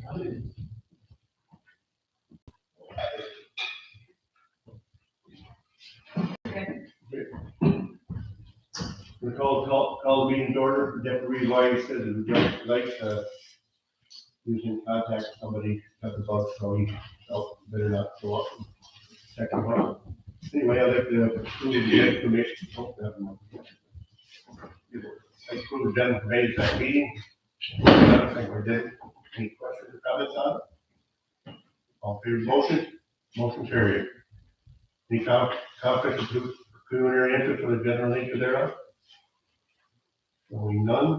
We call the meeting to order. Deputy Wise said that we'd like using contact somebody about so he better not go up and check him out. Anyway, I'd like to approve the information. Approve the general conveyance that meeting. I don't think we did. Any questions or comments on it? All in favor of the motion? Motion carried. Any conflict of pecuniary interest for the general nature thereof? Showing none.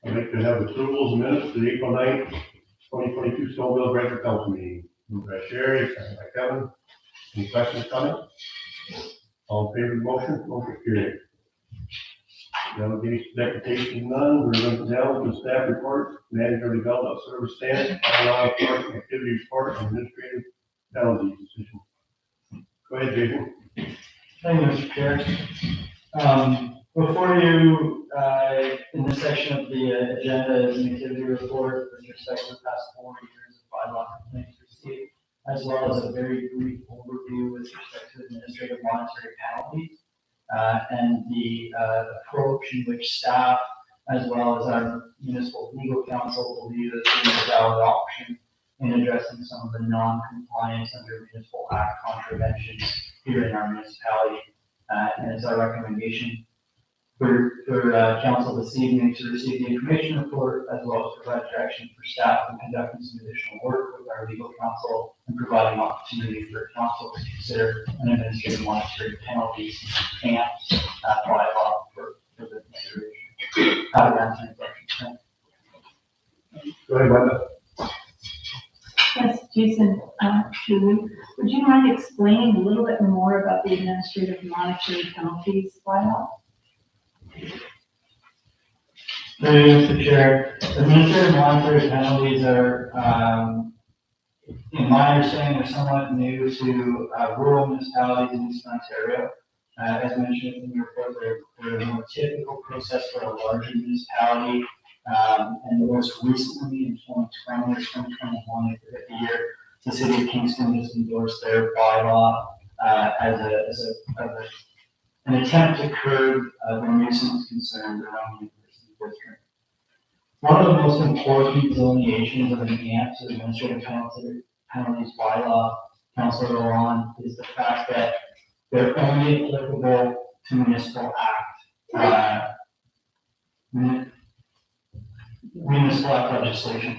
I'd like to have approvals and minutes for the April 9th, 2022 Snowville Regular Council meeting. Moved by Sherry, second by Kevin. Any questions, comments? All in favor of the motion? Motion carried. Delegation, deputation, none. We're going down to staff report, manager development service standard, bylaw enforcement activity report, and administrative penalty decision. Go ahead, Jason. Thank you, Mr. Chair. Before you, in this section of the agenda is an activity report with respect to the past 4 years of bylaw complaints received, as well as a very brief overview with respect to administrative monetary penalties, and the approach in which staff, as well as our municipal legal counsel, believe that this is a valid option in addressing some of the non-compliance under municipal act contraventions here in our municipality. And it's our recommendation for council this evening to receive the information report, as well as provide direction for staff in conducting some additional work with our legal counsel and providing opportunity for council to consider an administrative monetary penalties and bylaw for the consideration. How to answer any questions? Go ahead, Brenda. Yes, Jason, Julie, would you mind explaining a little bit more about the administrative monetary penalties bylaw? Mr. Chair, administrative monetary penalties are, in my understanding, are somewhat new to rural municipalities in Eastern Ontario. As mentioned in the report, they're a more typical process for a larger municipality. And most recently in 2020 or 2021, I forget the year, the city of Kingston just endorsed their bylaw as an attempt to curb the nuisance concerns around the university district. One of the most important delineations of an AMP to the administrative penalties bylaw, Councillor Laurent, is the fact that they're only applicable to municipal act. Municipal act legislation.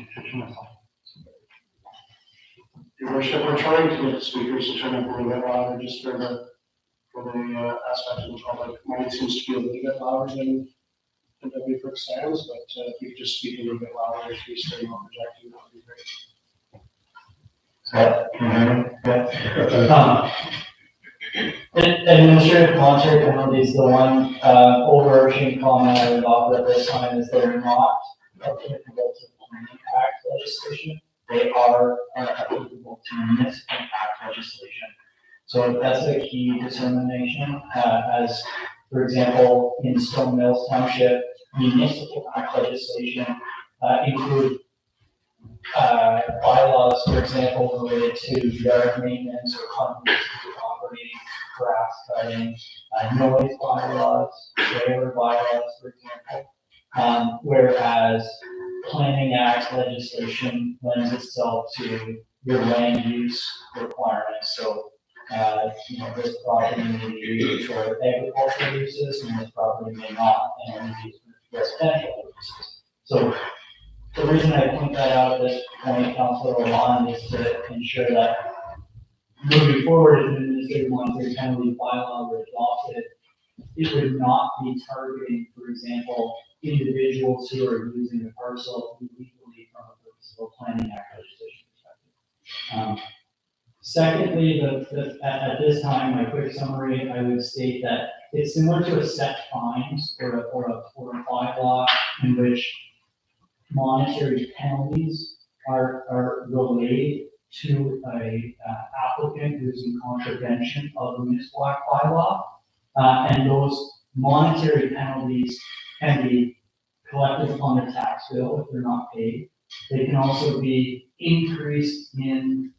Your Worship, we're trying to get the speakers to turn up a little bit louder, just for the aspect of the public. Mine seems to be a little bit louder than we first sounds, but if you could just speak a little bit louder, if you're still not projecting, that would be great. Administrative monetary penalties, the one overarching comment I would offer at this time is they're not applicable to planning act legislation. They are applicable to municipal act legislation. So that's a key determination. As, for example, in Stone Mills Township, municipal act legislation include bylaws, for example, related to yard maintenance or conservation of property, grass cutting, noise bylaws, trailer bylaws, for example. Whereas planning act legislation lends itself to your land use requirements. So, this property may be used for agricultural uses, and this property may not, and only be used for residential uses. So, the reason I point that out at this point, Councilor Laurent, is to ensure that moving forward, if an administrative monetary penalty bylaw were adopted, it would not be targeting, for example, individuals who are using a parcel illegally from a purpose of a planning act legislation perspective. Secondly, at this time, my quick summary, I would state that it's similar to a set fines or a bylaw in which monetary penalties are related to a applicant who's in contravention of the municipal act bylaw, and those monetary penalties can be collected on the tax bill if they're not paid, They can also be increased in,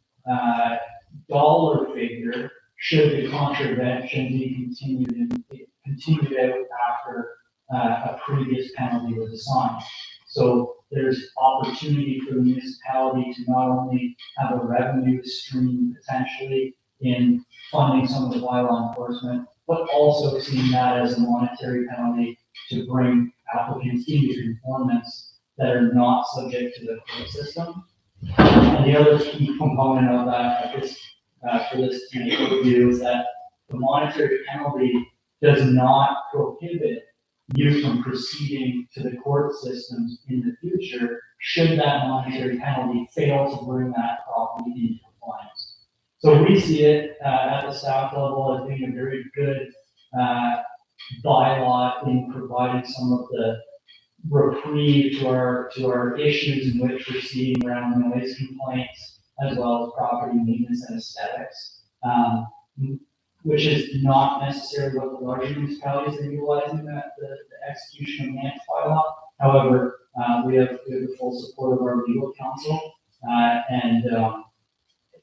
dollar figure should the contravention be continued out after, a previous penalty was assigned. So there's opportunity for the municipality to not only have a revenue stream potentially in funding some of the bylaw enforcement, but also seeing that as a monetary penalty to bring applicants into conformance that are not subject to the court system. And the other key component of that, for this to review, is that the monetary penalty does not prohibit you from proceeding to the court systems in the future should that monetary penalty fail to bring that property into compliance. So we see it at the staff level as being a very good bylaw in providing some of the reprieve to our issues in which we're seeing around noise complaints as well as property maintenance and aesthetics, which is not necessarily what the larger municipalities are utilizing the execution of the next bylaw. However, we have the full support of our legal counsel and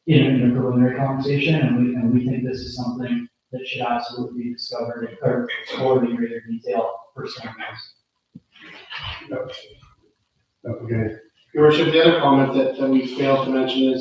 in a preliminary conversation, and we think this is something that should absolutely be discovered or explored in greater detail for some years. Okay. Your worship, the other comment that we failed to mention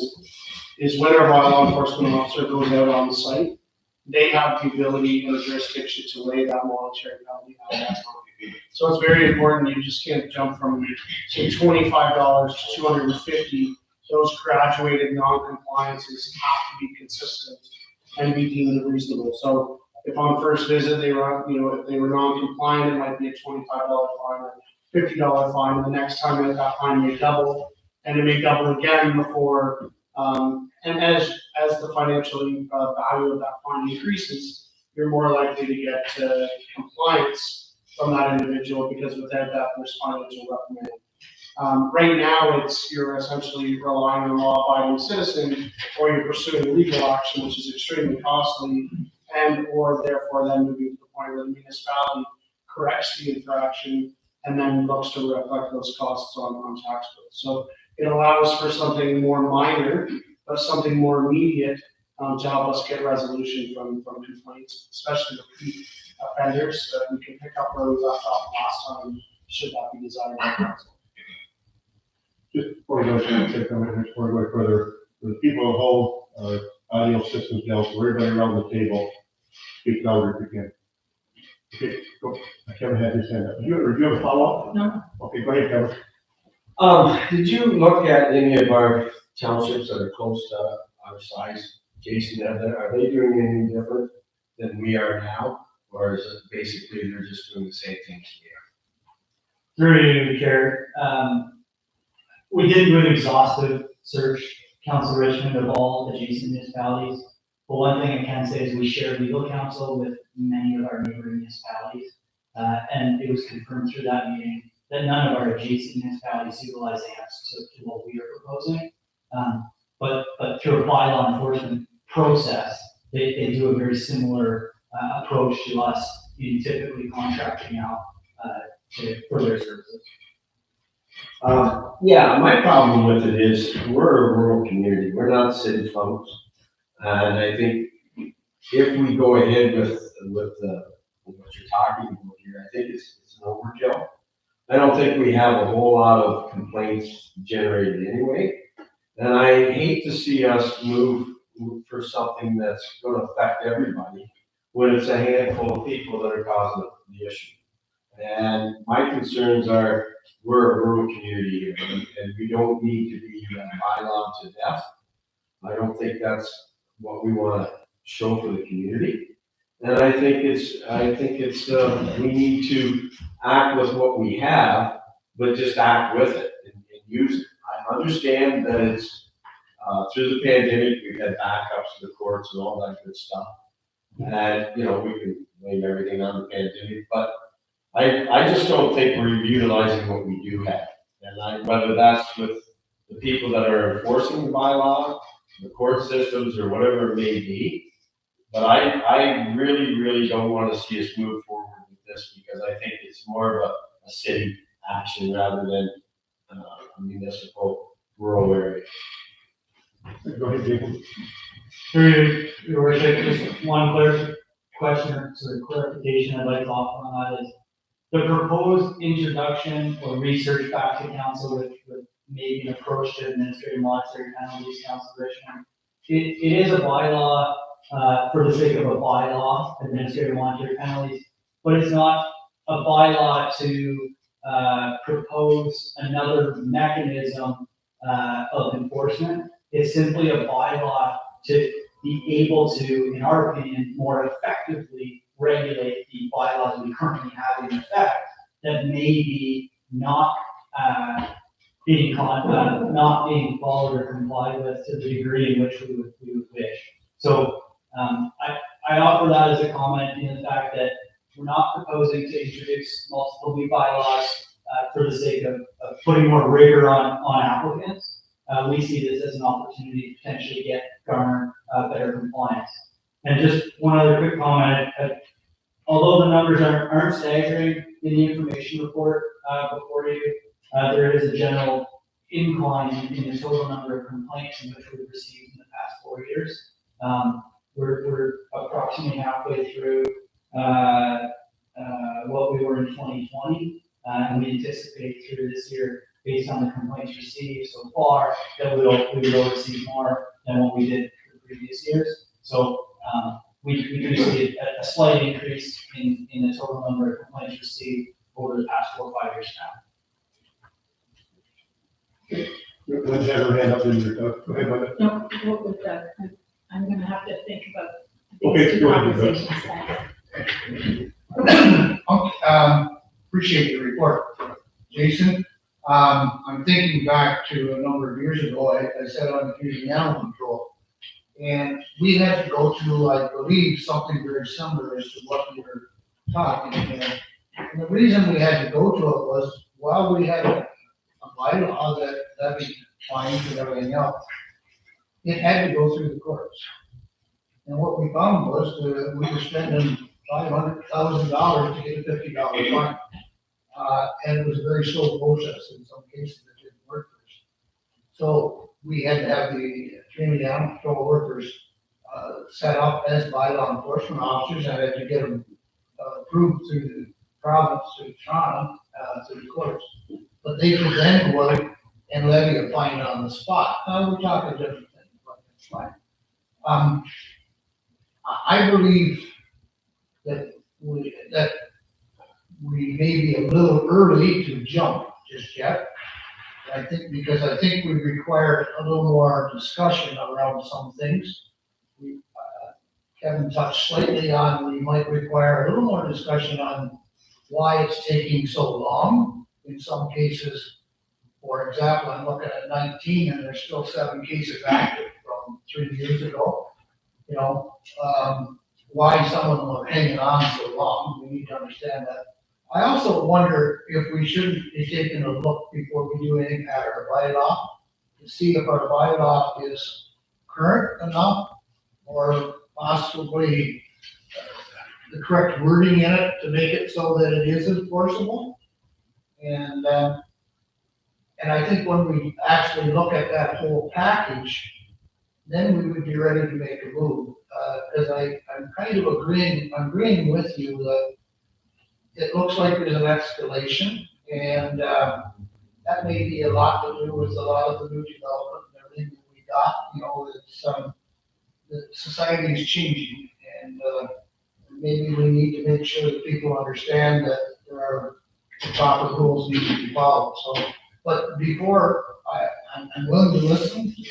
is when our bylaw enforcement officer goes out on the site, they have the ability and the jurisdiction to lay that monetary penalty on that property. So it's very important, you just can't jump from, say, $25 to $250. Those graduated non-compliances have to be consistent and be deemed reasonable. So if on first visit they were, if they were non-compliant, it might be a $25 fine or $50 fine. And the next time that fine may double, and it may double again before. And as the financial value of that fine increases, you're more likely to get compliance from that individual, because without that, there's financial reprimand. Right now, you're essentially relying on a law-abiding citizen, or you're pursuing legal action, which is extremely costly, and or therefore then moving to the point where the municipality corrects the infraction and then looks to reflect those costs on tax bills. So it allows for something more minor, but something more immediate to help us get resolution from complaints, especially repeat offenders. We can pick up where we left off last time, should that be desired by council. Just before we go before we go further, for the people at home, audio systems down, so everybody around the table, speak louder if you can. Okay, go. Kevin had his hand up. Do you have a follow-up? No. Okay, go ahead, Kevin. Did you look at any of our townships that are close to our size, Jason, are they doing anything different than we are now? Or is it basically they're just doing the same things we are? Through you, Chair, we did do an exhaustive search, Council Richmond, of all adjacent municipalities. But one thing I can say is we share legal counsel with many of our neighboring municipalities. And it was confirmed through that meeting that none of our adjacent municipalities utilize AMPS to what we are proposing. But through a bylaw enforcement process, they do a very similar approach to us in typically contracting out for their services. Yeah, my problem with it is we're a rural community. We're not city folks. And I think if we go ahead with what you're talking about here, I think it's an overkill. I don't think we have a whole lot of complaints generated anyway. And I hate to see us move for something that's going to affect everybody when it's a handful of people that are causing the issue. And my concerns are we're a rural community here, and we don't need to be bylaw to death. I don't think that's what we want to show for the community. And I think we need to act with what we have, but just act with it and use it. I understand that it's through the pandemic, we've had backups to the courts and all that good stuff. And, we can blame everything on the pandemic, but I just don't think we're utilizing what we do have. And whether that's with the people that are enforcing the bylaw, the court systems, or whatever it may be. But I really, really don't want to see us move forward with this, because I think it's more of a city action rather than a municipal rural area. Go ahead, Jason. Through your worship, just one question or sort of clarification I'd like to offer on that is the proposed introduction or research back to council with maybe an approach to administrative monetary penalties, Council Richmond. It is a bylaw, for the sake of a bylaw, administrative monetary penalties, but it's not a bylaw to propose another mechanism of enforcement. It's simply a bylaw to be able to, in our opinion, more effectively regulate the bylaws we currently have in effect that may be not not being followed or complied with to the degree in which we would wish. So I offer that as a comment in the fact that we're not proposing to introduce multiple new bylaws for the sake of putting more rigor on applicants. We see this as an opportunity to potentially garner better compliance. And just one other quick comment. Although the numbers aren't staggering in the information report before you, there is a general incline in the total number of complaints in which we've received in the past 4 years. We're approximately halfway through what we were in 2020, and we anticipate through this year, based on the complaints received so far, that we will receive more than what we did the previous years. So we do see a slight increase in the total number of complaints received over the past 4 or 5 years now. Let's have her hand up in your, go ahead, Linda. No, what was that? I'm gonna have to think about Okay, these two go ahead, conversations. Appreciate the report, Jason. I'm thinking back to a number of years ago, I sat on the community animal control. And we had to go through, I believe, something very similar as to what we were talking. And the reason we had to go to it was, while we had a bylaw that we fines and everything else, it had to go through the courts. And what we found was that we were spending $500,000 to get a $50 fine. And it was a very slow process in some cases that didn't work for us. So we had to have the community animal control workers set up as bylaw enforcement officers, and had to get them approved through the province, through Toronto, through the courts. But they could then go out and levy a fine on the spot. Now we're talking different things, but it's fine. I believe that we may be a little early to jump just yet. I think we require a little more discussion around some things. Kevin touched slightly on, we might require a little more discussion on why it's taking so long. In some cases, for example, I'm looking at 19 and there's still 7 cases active from 3 years ago. You know, why some of them are hanging on so long, we need to understand that. I also wonder if we shouldn't be taking a look before we do anything at our bylaw to see if our bylaw is current enough, or possibly the correct wording in it to make it so that it is enforceable. And I think when we actually look at that whole package, then we would be ready to make a move. Because I'm kind of agreeing with you that it looks like there's an escalation, and that may be a lot to do with a lot of the new development and everything that we got. You know, it's the society is changing, and maybe we need to make sure that people understand that there are proper rules need to be followed. So, but before I'm willing to listen to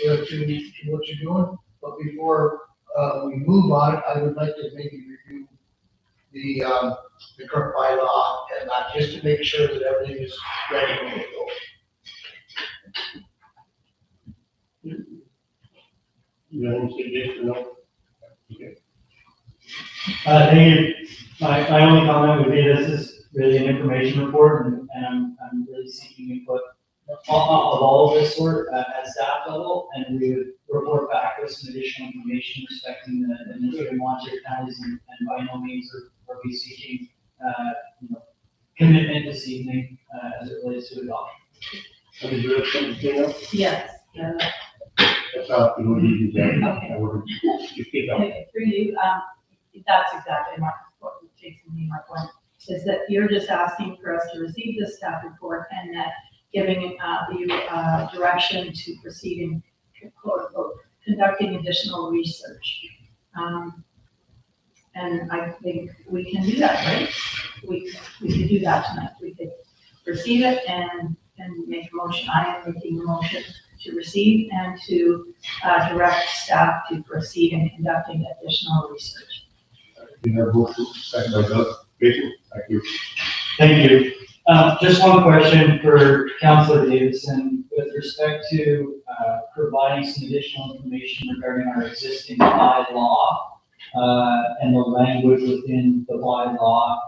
what you're doing, but before we move on, I would like to maybe review the current bylaw, and not just to make sure that everything is ready to go. You have any suggestion? No? Okay. Thank you. My only comment would be this is really an information report, and I'm really seeking input of all of this sort at staff level, and we would report back with some additional information respecting the administrative monetary penalties, and by no means are we seeking commitment this evening as it relates to adoption. Let me do that, something else. Yes, yeah, That's how we would use that. Okay. You keep going. okay, through you, that's exactly what Jason, me, my point, is that you're just asking for us to receive this staff report and that giving, you, direction to proceeding, quote unquote, conducting additional research. And I think we can do that, right? We could do that tonight. We could receive it and make a motion. I am making a motion to receive and to direct staff to proceed in conducting additional research. You have a motion, second by Doug. Jason, thank you. Thank you. Just one question for Councilor Davidson with respect to providing some additional information regarding our existing bylaw and the language within the bylaw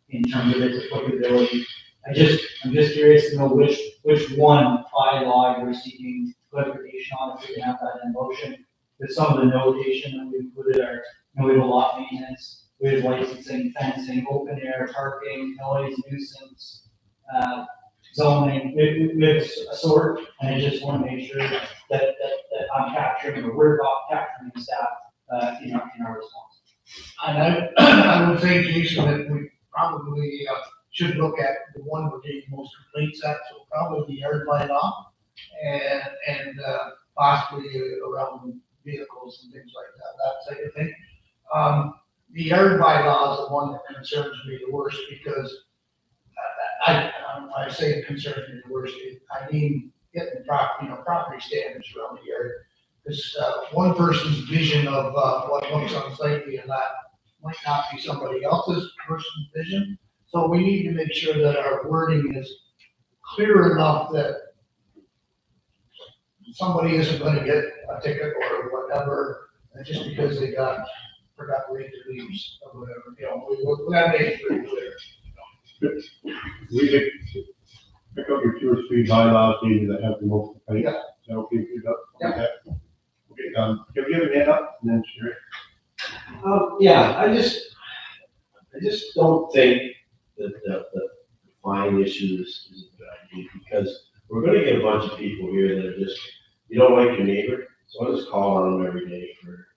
in terms of its applicability. I'm just curious to know which one bylaw you're seeking clarification on, if we can have that in motion. With some of the notation that we included are, we have a lot maintenance, we have licensing, fencing, open air, parking, noise, nuisance, zoning, we have a sort, and I just want to make sure that I'm capturing, or we're capturing the staff in our response. And I would say, Jason, that we probably should look at the one we're getting most complaints at, so probably the yard bylaw and possibly around vehicles and things like that type of thing. The yard bylaw is the one that concerns me the worst because I say it concerns me the worst. I mean, getting property standards around the yard. Because one person's vision of what looks unsightly and that might not be somebody else's person's vision. So we need to make sure that our wording is clear enough that somebody isn't going to get a ticket or whatever just because they forgot to read the leaves or whatever. We got to make it pretty clear. We could pick up your 2 or 3 bylaws maybe that have the most complaints. Yeah. Is that okay with you, Doug? Yeah. Okay, can we have your hand up and then share it? Yeah, I just don't think that the fine issue is a good idea, because we're gonna get a bunch of people here that are just, you don't like your neighbor, so I'll just call on them every day for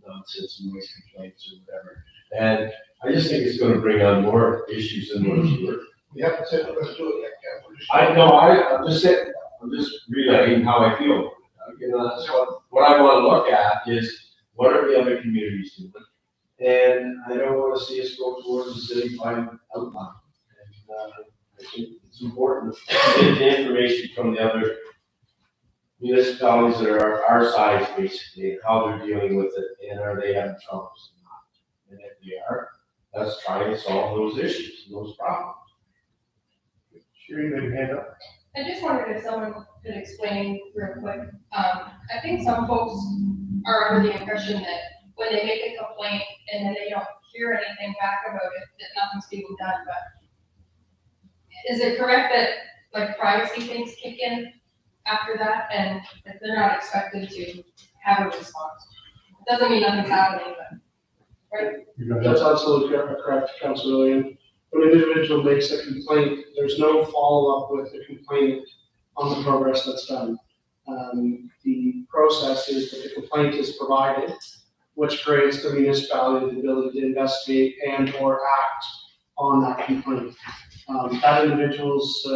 nonsense, noise complaints or whatever. And I just think it's gonna bring on more issues than what it's worth. We haven't said we're going to do it yet, Ken. We're just- I know, I'm just saying, I'm just relaying how I feel. You know, that's what I wanna look at is, what are the other communities doing? And I don't wanna see us go towards the city by outbound. And, I think it's important to get the information from the other municipalities that are our size, basically, and how they're dealing with it, and are they having troubles or not? And if they are, let's try and solve those issues, those problems. Sure, you have your hand up. I just wondered if someone could explain real quick. I think some folks are under the impression that when they make a complaint and then they don't hear anything back about it, that nothing's being done, but is it correct that like privacy things kick in after that and that they're not expected to have a response? It doesn't mean nothing's happening, but, right? That's absolutely correct, Councilor William. When an individual makes a complaint, there's no follow-up with the complainant on the progress that's done. The process is that the complaint is provided, which creates the municipality the ability to investigate and or act on that complaint. That individual's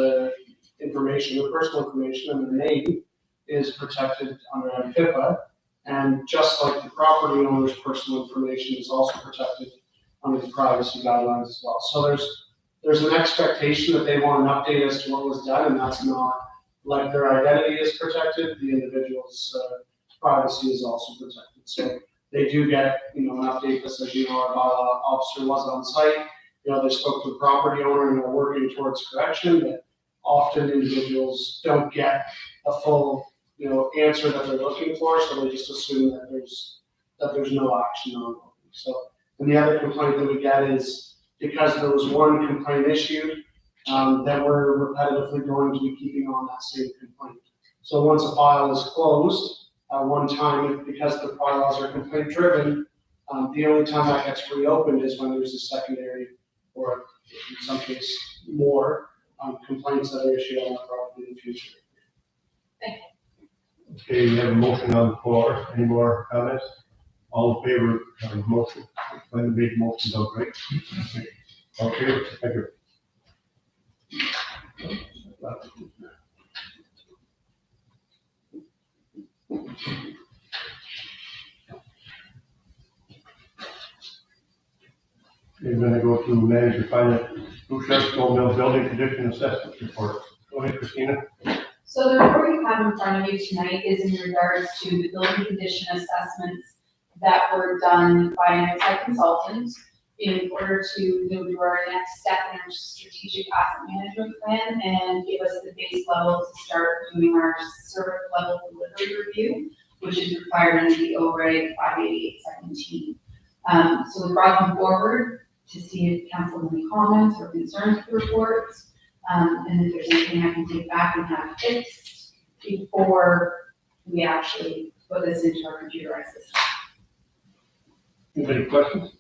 information, their personal information and their name is protected under HIPAA, and just like the property owner's personal information is also protected under the privacy guidelines as well. So there's an expectation that they want an update as to what was done, and that's not like their identity is protected, the individual's privacy is also protected. So they do get, an update that says, our bylaw officer was on site, they spoke to the property owner and are working towards correction, but often individuals don't get a full, answer that they're looking for, so they just assume that there's no action on it. So, and the other complaint that we get is because there was one complaint issued, that we're repetitively going to be keeping on that same complaint. So once a file is closed, one time, because the bylaws are complaint driven, the only time that gets reopened is when there's a secondary, or in some case more, complaints that are issued on the property in the future. Okay, we have a motion on the floor. Any more comments? All in favor of the motion? When the big motion, don't break. Okay, thank you. We're gonna go to manager finance, Blue Sharp Stone Mill Building Condition Assessment Report. Go ahead, Christina. So the report you have in front of you tonight is in regards to the building condition assessments that were done by an outside consultant in order to move to our next step in our strategic asset management plan and give us the base level to start doing our service level delivery review, which is required under the OREG 58817. So we brought them forward to see if council has any comments or concerns with the reports. And if there's anything I can take back and have fixed before we actually put this into our computerized system. Anybody questions?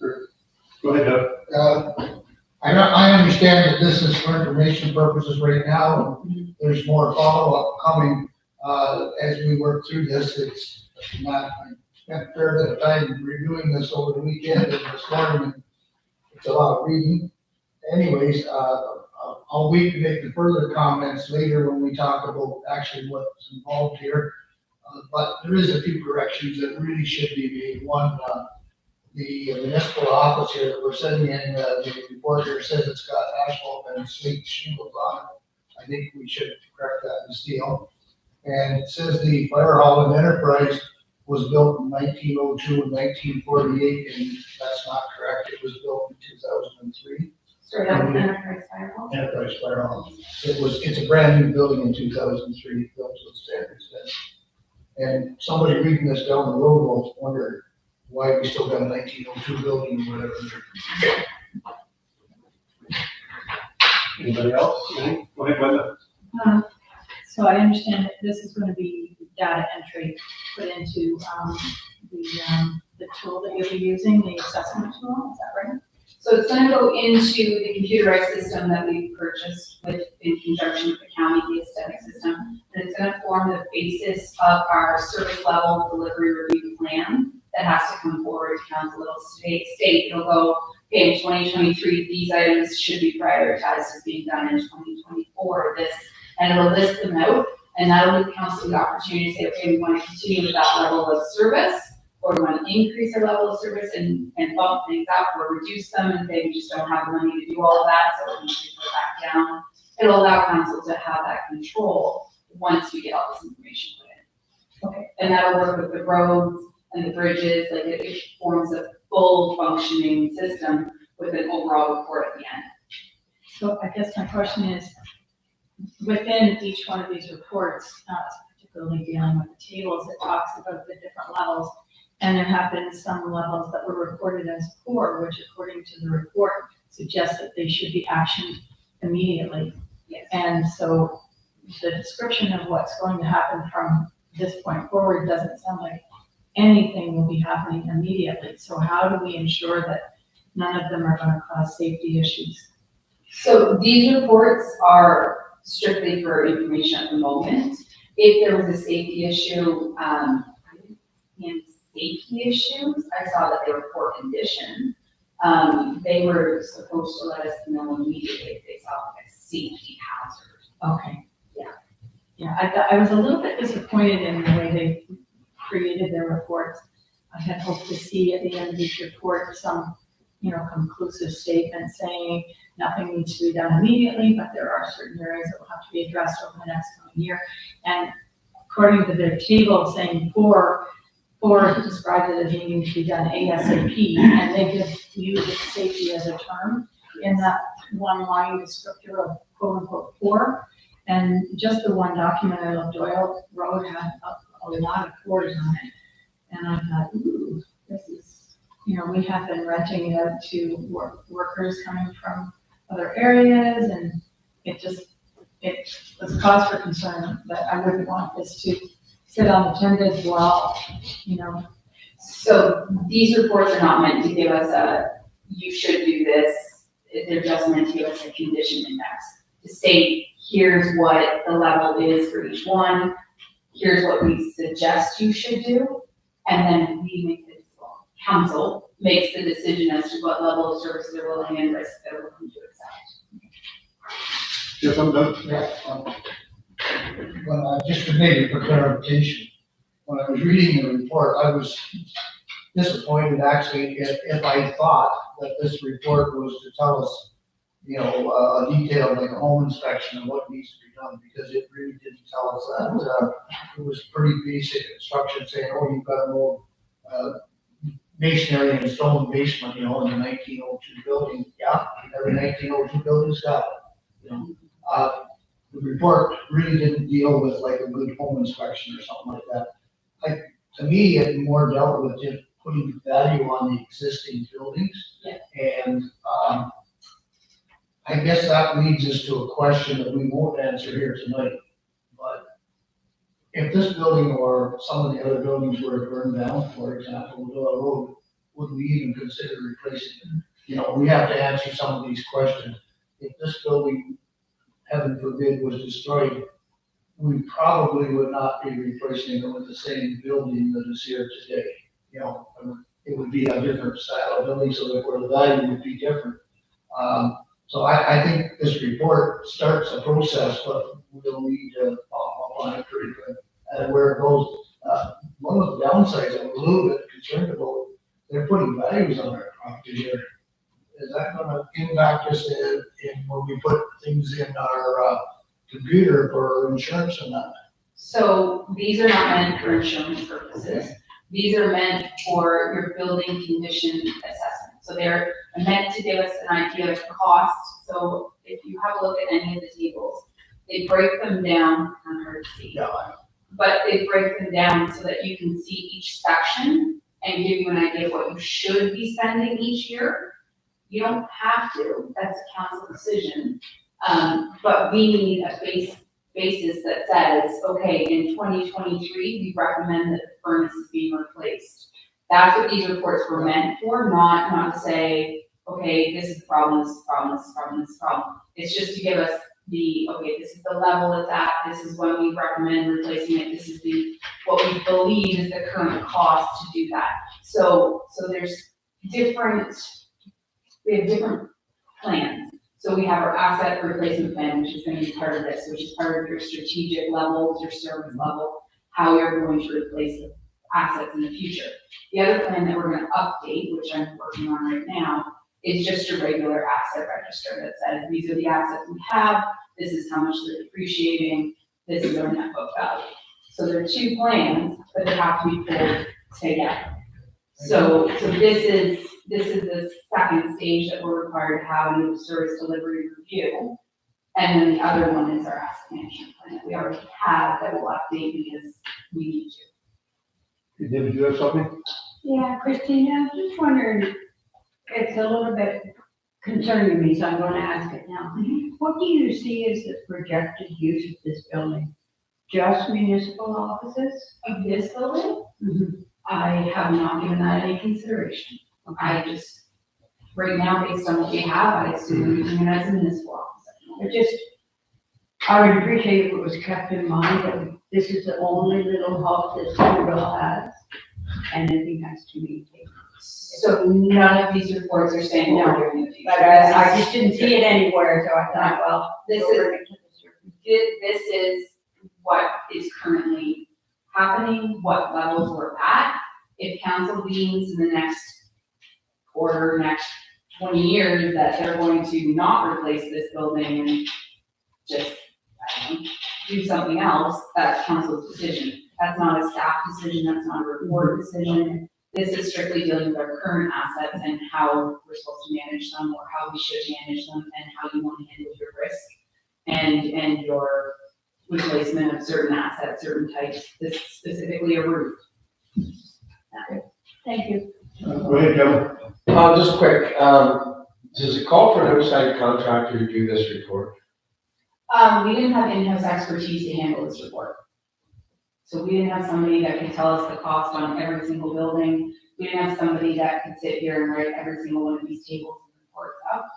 Go ahead, Doug. I understand that this is for information purposes right now, and there's more follow-up coming, as we work through this. It's not, I spent a fair bit of time reviewing this over the weekend and this morning, and it's a lot of reading. Anyways, I'll wait to make the further comments later when we talk about actually what's involved here. But there is a few corrections that really should be made. One, the municipal office here that we're sending in, the report here says it's got asphalt and slate shingles on it. I think we should correct that in steel. And it says the fire hall in Enterprise was built in 1902 and 1948, and that's not correct. It was built in 2003. Sorry, that was Enterprise Firewall. Enterprise Fire Hall. It's a brand new building in 2003, built to the standards then. And somebody reading this down the road will wonder why we still got a 1902 building or whatever. Anybody else? Any? Go ahead, Brenda. So I understand that this is going to be data entry put into the tool that you'll be using, the assessment tool, is that right? So it's going to go into the computerized system that we purchased in conjunction with the county, the aesthetic system. And it's going to form the basis of our service level delivery review plan that has to come forward to council. It'll state, it'll go, okay, in 2023, these items should be prioritized as being done in 2024, this, and it'll list them out. And that'll give council the opportunity to say, okay, we want to continue with that level of service, or we want to increase our level of service and bump things up or reduce them and say we just don't have the money to do all of that, so we need to go back down. It'll allow council to have that control once we get all this information put in. Okay. And that'll work with the roads and the bridges, like it forms a full functioning system with an overall report at the end. So I guess my question is, within each one of these reports, particularly dealing with the tables, it talks about the different levels. And there have been some levels that were reported as poor, which according to the report suggests that they should be actioned immediately. Yes. And so the description of what's going to happen from this point forward doesn't sound like anything will be happening immediately. So how do we ensure that none of them are going to cause safety issues? So these reports are strictly for information at the moment. If there was a safety issue, safety issues, I saw that they were poor condition. They were supposed to let us know immediately if they saw like a safety hazard. Okay. Yeah. Yeah, I was a little bit disappointed in the way they created their reports. I had hoped to see at the end of each report some, conclusive statement saying nothing needs to be done immediately, but there are certain areas that will have to be addressed over the next coming year. And according to their table saying poor described it as needing to be done ASAP, and they give use of safety as a term in that one line descriptor of quote unquote poor. And just the one document I looked, Doyle Road had a lot of pours on it. And I thought, ooh, this is, we have been renting it out to workers coming from other areas, and it was cause for concern that I wouldn't want this to sit unattended while, So these reports are not meant to give us you should do this. They're just meant to give us a condition index to state, here's what the level is for each one. here's what we suggest you should do, and then we make the, council makes the decision as to what level of service they're willing and risk they're willing to accept. Yes, I'm done. Just to maybe for clarification, when I was reading the report, I was disappointed actually if I thought that this report was to tell us, you know, a detail like a home inspection and what needs to be done, because it really didn't tell us that. It was pretty basic instruction saying, oh, you've got an old, masonry and stone basement, you know, in the 1902 building. Yeah, every 1902 building's got it, you know. The report really didn't deal with like a good home inspection or something like that. To me, it more dealt with just putting value on the existing buildings. Yeah. And, I guess that leads us to a question that we won't answer here tonight. But if this building or some of the other buildings were to burn down, for example, Willow Road, would we even consider replacing it? You know, we have to answer some of these questions. If this building, heaven forbid, was destroyed, we probably would not be replacing it with the same building that is here today. You know, it would be a different style of building, so therefore the value would be different. So I think this report starts a process, but we'll need to follow on it pretty good. And where it goes, one of the downsides I'm a little bit concerned about, they're putting values on our property here. Is that gonna impact us in when we put things in our computer for insurance and that? So these are not meant for insurance purposes. These are meant for your building condition assessment. So they're meant to give us an idea of cost. So if you have a look at any of the tables, they break them down, kind of hard to see. Yeah. But they break them down so that you can see each section and give you an idea of what you should be spending each year. You don't have to, that's a council decision. But we need a basis that says, okay, in 2023, we recommend that the furnace is being replaced. That's what these reports were meant for, not to say, okay, this is the problem, this is the problem, this is the problem, this is the problem. It's just to give us okay, this is the level it's at, this is when we recommend replacing it, this is what we believe is the current cost to do that. So there's we have different plans. So we have our asset replacement plan, which is going to be part of this, which is part of your strategic levels, your service level, how you're going to replace the assets in the future. The other plan that we're going to update, which I'm working on right now, is just a regular asset register that says these are the assets we have, this is how much they're depreciating, this is our net book value. So there are two plans, but they have to be pulled together. So this is the second stage that we're required to have in the service delivery review. And then the other one is our asset management plan that we already have that we'll update because we need to. Did you have something? Yeah, Christina, I'm just wondering, it's a little bit concerning me, so I'm going to ask it now. What do you see as the projected use of this building? Just municipal offices? Of this building, Mm-hmm. I have not given that any consideration. I just, right now, based on what we have, I assume we're using it as a municipal office. I would appreciate if it was kept in mind that this is the only little house that Centerville has, and everything has to be taken. So none of these reports are saying what we're doing in the future. But I just didn't see it anywhere, so I thought, well, This is what is currently happening, what levels we're at. If council deems in the next quarter, next 20 years that they're going to not replace this building and just, I don't know, do something else, that's council's decision. That's not a staff decision, that's not a report decision. This is strictly dealing with our current assets and how we're supposed to manage them or how we should manage them and how you want to handle your risk and your replacement of certain assets, certain types, this specifically a roof. Thank you. Go ahead, Kevin. Just quick, does it call for an outside contractor to do this report? We didn't have in-house expertise to handle this report. So we didn't have somebody that could tell us the cost on every single building. We didn't have somebody that could sit here and write every single one of these tables and reports up.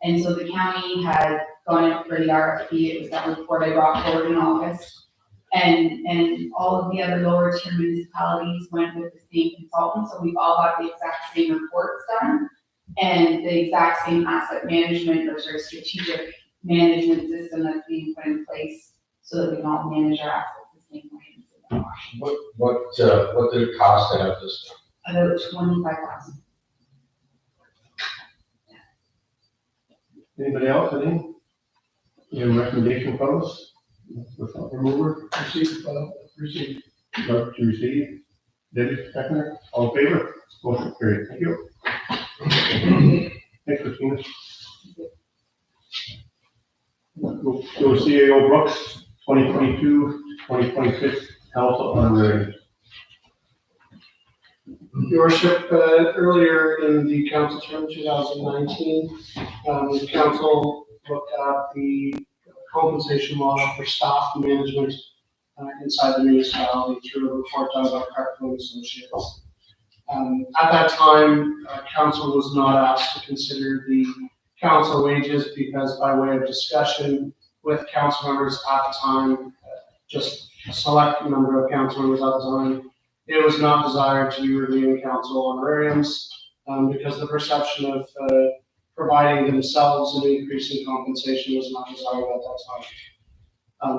And so the county had gone out for the RFP. It was that report I brought forward in August. And all of the other lower tier municipalities went with the same consultant, so we've all got the exact same reports done. And the exact same asset management or sort of strategic management system that's being put in place so that we can all manage our assets the same way. What did it cost to have this done? About 25,000. Anybody else, any? You have a recommendation from us? Without remover, Receive. love to receive. David, second, all in favor? Motion carried. Thank you. Thanks, Christina. Go CAO Brooks, 2022-2026 council honorary. Your worship, earlier in the council term, 2019, the council looked at the compensation model for staff management inside the municipality through a report done by Carpenter Associates. At that time, council was not asked to consider the council wages because by way of discussion with council members at the time, just a select number of council members at the time, it was not desired to be reviewing council honorariums because the perception of providing themselves an increase in compensation was not desired at that time.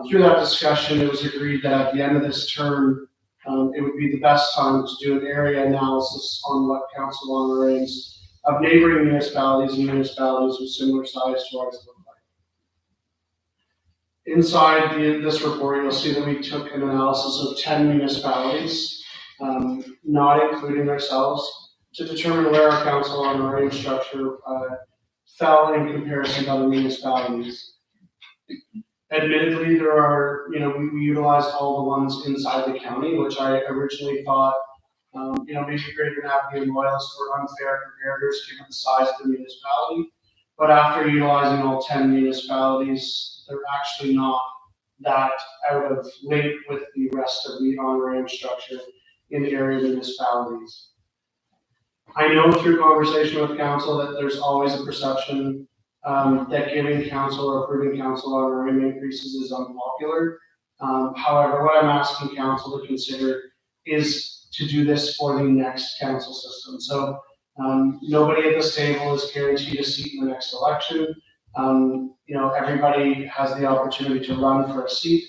Through that discussion, it was agreed that at the end of this term, it would be the best time to do an area analysis on what council honorariums of neighboring municipalities and municipalities with similar size to ours look like. Inside this report, you'll see that we took an analysis of 10 municipalities, not including ourselves, to determine where our council honorarium structure fell in comparison to other municipalities. Admittedly, there are, we utilized all the ones inside the county, which I originally thought, maybe Greater Napanee and Loyalist were unfair comparators given the size of the municipality. But after utilizing all 10 municipalities, they're actually not that out of late with the rest of the honorarium structure in the area municipalities. I know through conversation with council that there's always a perception that giving council or approving council honorarium increases is unpopular. However, what I'm asking council to consider is to do this for the next council system. So nobody at this table is guaranteed a seat in the next election. Everybody has the opportunity to run for a seat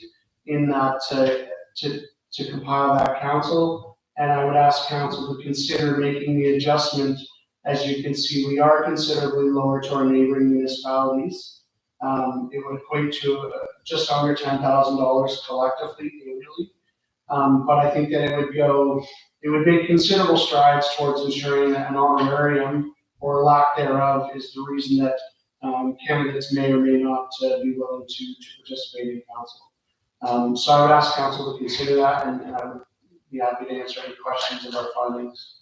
in that to compile that council. And I would ask council to consider making the adjustment. As you can see, we are considerably lower to our neighboring municipalities. It would equate to just under $10,000 collectively annually. But I think that it would make considerable strides towards ensuring that an honorarium or lack thereof is the reason that candidates may or may not be willing to participate in council. So I would ask council to consider that, and I would be happy to answer any questions of our findings.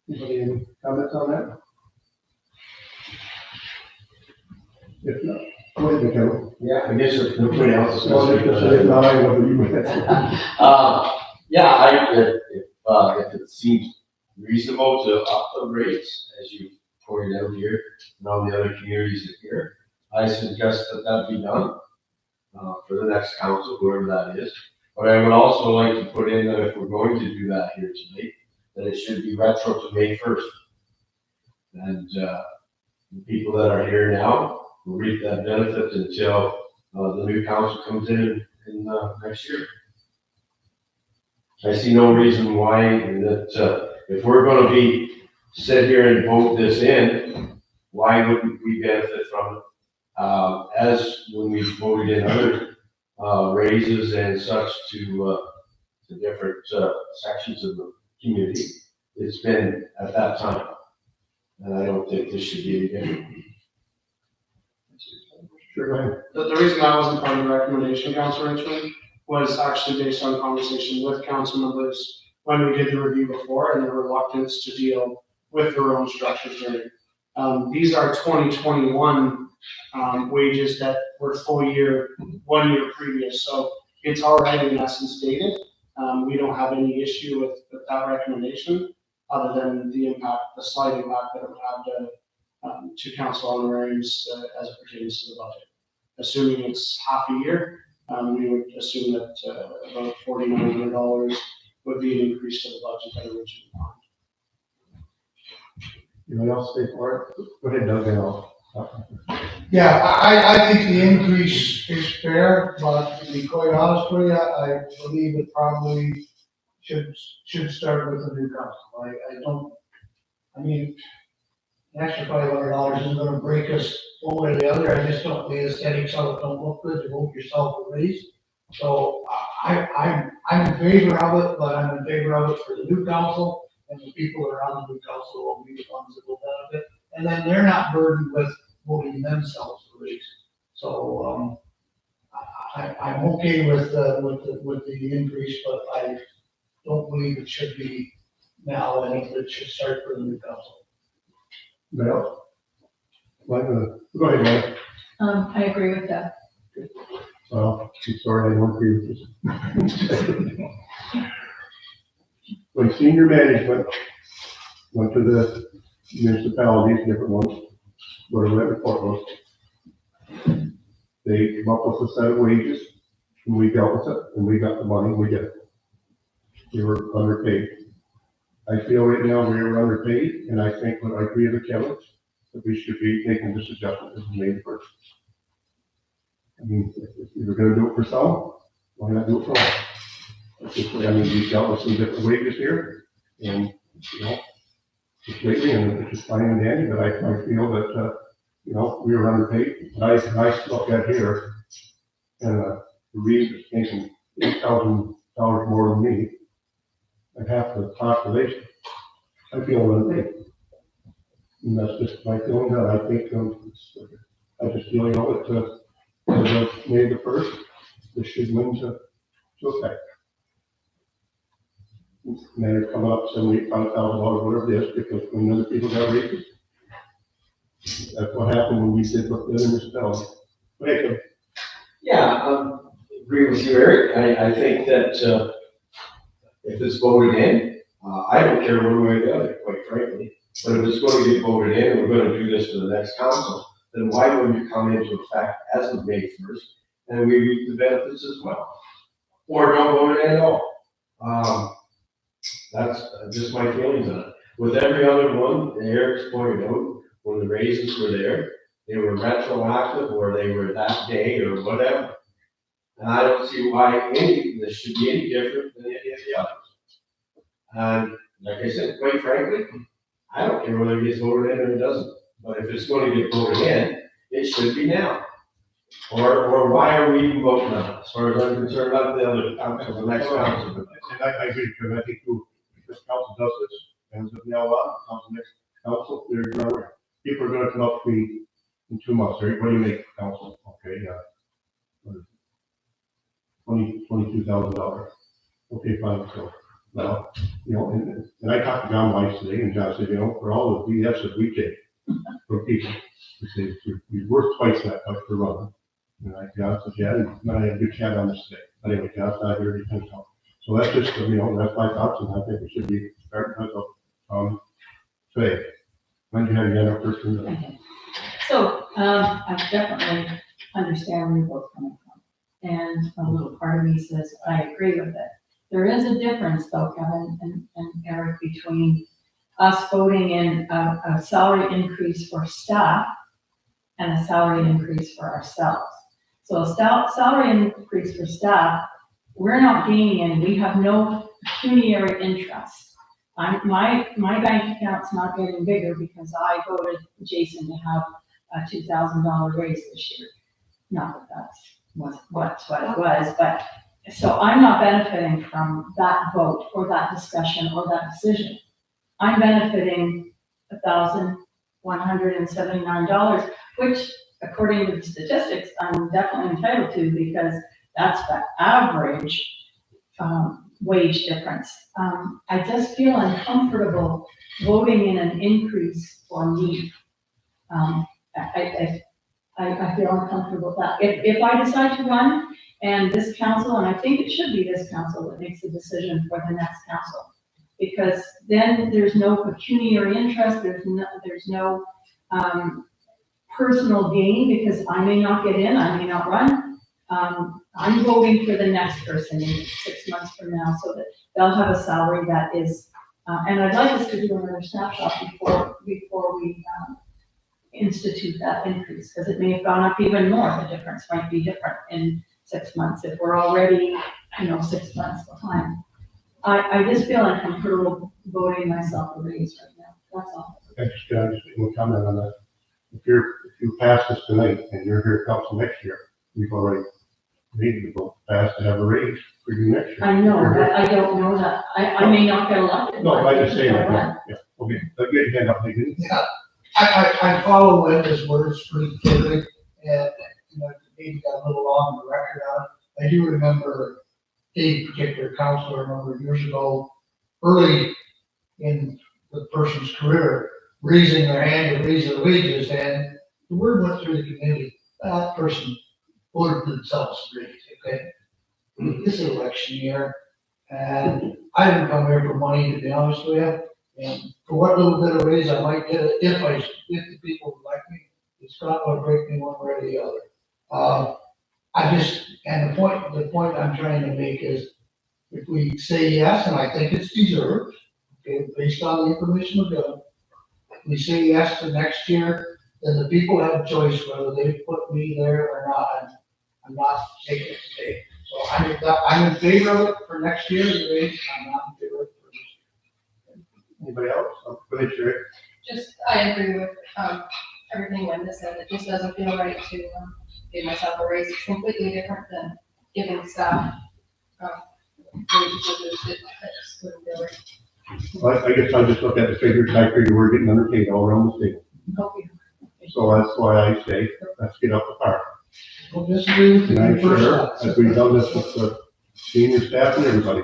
Anybody any comments on that? If not, go ahead, Michael. Yeah, I guess if nobody else is. If it seems reasonable to up the rates, as you pointed out here, and all the other communities here, I suggest that be done for the next council, whoever that is. But I would also like to put in that if we're going to do that here tonight, that it should be retro to May 1st. And the people that are here now will reap that benefit until the new council comes in next year. I see no reason why that if we're going to sit here and vote this in, why wouldn't we benefit from it? As when we voted in other raises and such to different sections of the community, it's been at that time. And I don't think this should be any different. Sure, The reason that wasn't part of the recommendation, Councilor Richmond, was actually based on conversation with council members when we did the review before and the reluctance to deal with their own structures during. These are 2021 wages that were full year, 1 year previous. So it's already in essence dated. We don't have any issue with that recommendation other than the slight impact that it would have to council honorariums as it pertains to the budget. Assuming it's half a year, We would assume that, about $4,900 would be an increase to the budget that originally. Anyone else stay for it? Go ahead, Doug, and I'll. Yeah, I think the increase is fair, but to be quite honest with you, I believe it probably should start with the new council. I don't, I mean, an extra $500 isn't gonna break us one way or the other. I just don't, the aesthetics of it don't look good to vote yourself a raise. So I'm in favor of it, but I'm in favor of it for the new council, and the people around the new council will be the ones that will benefit. And then they're not burdened with voting themselves a raise. So, I'm okay with the increase, but I don't believe it should be now, and it should start for the new council. Well, go ahead, Mike. I agree with that. Well, I'm sorry, I don't agree with this. When senior management went to the municipalities, different ones, whatever that report was, they came up with a set of wages, and we dealt with it, and we got the money, we did it. We were underpaid. I feel right now we are underpaid, and I think when I agree with Kevin, that we should be making this adjustment as May 1st. I mean, if you're gonna do it for some, why not do it for all? I mean, we dealt with some different wages here, and, you know, just lately, and it's just fine and dandy, but I feel that, you know, we were underpaid. And I look at here, and the Reed is making $8,000 more than me, and half the population. I feel underpaid. And that's just my feeling, that I think, I just feel, you know, that, as of May the 1st, this should went into effect. Mayor coming up $75,000, whatever it is, because when other people got raises, that's what happened when we did what the other municipalities. Right. Yeah, agree with you, Eric. I think that, if it's voted in, I don't care one way or the other, quite frankly. But if it's going to get voted in, and we're going to do this for the next council, then why wouldn't you come into effect as of May 1st, and we reap the benefits as well? Or don't vote it in at all. That's just my feelings on it. With every other one, Eric's pointed out, when the raises were there, they were retroactive, or they were that day, or whatever. And I don't see why this should be any different than any of the others. And like I said, quite frankly, I don't care whether it gets voted in or it doesn't. But if it's going to get voted in, it should be now. Or why are we even voting on it? As far as I'm concerned, about the other council, the next council. And I agree, because I think if this council does this, and if now comes the next council, people are gonna come up to me in 2 months, right? What do you make, council? Okay, $22,000. Okay, fine, so, well, you know, and I talked to John Weiss today, and John said, you know, for all the BS that we take from people, we say, you're worth twice that much for running. And John said, yeah, and I had a good chat on this today. Anyway, John's not here, he can talk. So that's just, you know, that's my thoughts, and I think we should be starting with, today. When do you have your other person? Okay. So, I definitely understand where you're both coming from. And a little part of me says, I agree with it. There is a difference though, Kevin and Eric, between us voting in a salary increase for staff and a salary increase for ourselves. So a salary increase for staff, we're not gaining any, we have no pecuniary interest. My bank account's not getting bigger because I voted Jason to have a $2,000 raise this year. Not that that's what it was, but so I'm not benefiting from that vote or that discussion or that decision. I'm benefiting $1,179, which according to the statistics, I'm definitely entitled to, because that's the average wage difference. I just feel uncomfortable voting in an increase for me. I feel uncomfortable with that. If I decide to run, and this council, and I think it should be this council that makes the decision for the next council, because then there's no pecuniary interest, there's no personal gain, because I may not get in, I may not run. I'm voting for the next person in 6 months from now, so that they'll have a salary that is, and I'd like us to do another snapshot before we, institute that increase, because it may have gone up even more. The difference might be different in 6 months if we're already, 6 months behind. I just feel uncomfortable voting myself a raise right now, that's all. Can I just make one comment on that? If you pass this tonight and you're here council next year, you've already made the vote, pass to have a raise for you next year. I know, but I don't know that, I may not get elected. No, I just say that, yeah, okay, get your hand up, Megan. Yeah, I follow Linda's words pretty clearly, and, maybe got a little on the record on it. I do remember a particular counselor, a number of years ago, early in the person's career, raising their hand to raise their wages, and the word went through the committee, that person voted for themselves to raise, okay? This is election year, and I didn't come here for money, to be honest with you. And for what little bit of raise I might get, if the people would like me, it's not gonna break me one way or the other. And the point I'm trying to make is, if we say yes, and I think it's deserved, okay, based on the information we're given, if we say yes to next year, then the people have a choice whether they put me there or not. I'm not taking it today. So I'm in favor of it for next year, the raise. I'm not in favor of it for this year. Anybody else? Go ahead, Sherry. Just, I agree with, everything Linda said, it just doesn't feel right to, give myself a raise. It's completely different than giving staff, raises. I just wouldn't feel right. Well, I guess I just look at the figures, and I figure we're getting underpaid all around the state. Okay. So that's why I say, let's get up the par. Well, disagree with And I'm you first sure off. that we've done this with the senior staff and everybody.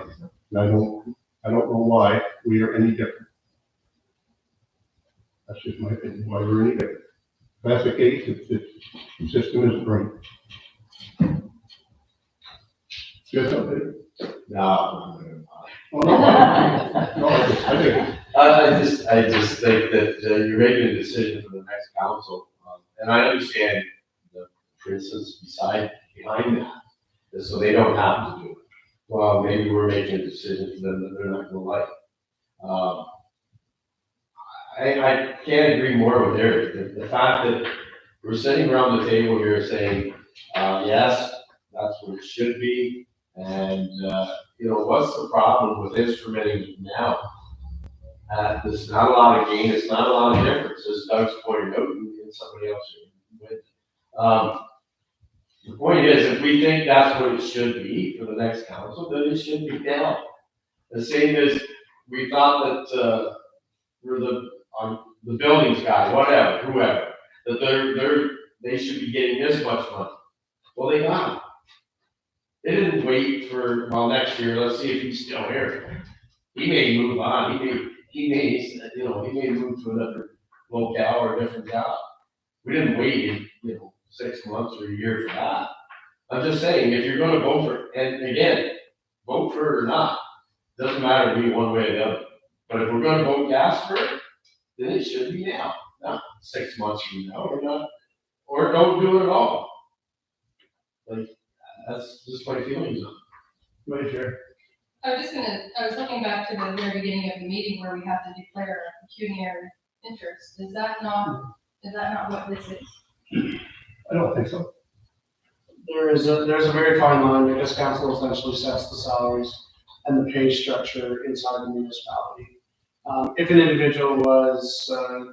And I don't know why we are any different. That's just my opinion, why we're any different. If that's the case, the system isn't right. Just something. No. Oh, no, I just think that you're making a decision for the next council, and I understand the principles behind that, so they don't have to do it. Well, maybe we're making a decision for them that they're not gonna like. I can't agree more with Eric. The fact that we're sitting around the table here saying, yes, that's what it should be, and what's the problem with instrumenting it now? There's not a lot of gain, it's not a lot of difference, as Doug's pointed out, and somebody else with. The point is, if we think that's what it should be for the next council, then it should be down. The same as we thought that for the buildings guy, whatever, whoever, that they should be getting this much money. Well, they got it. They didn't wait for, next year, let's see if he's still here. He may move on, he may move to another locale or a different job. We didn't wait, 6 months or a year for that. I'm just saying, if you're gonna vote for, and again, vote for it or not, doesn't matter to me one way or the other. But if we're gonna vote yes for it, then it should be now, not 6 months from now, or don't do it at all. Like, that's just my feelings on it. Go ahead, Sherry. I was looking back to the very beginning of the meeting where we have to declare a pecuniary interest. Is that not what this is? I don't think so. There's a very fine line, because council essentially sets the salaries and the pay structure inside the municipality. If an individual was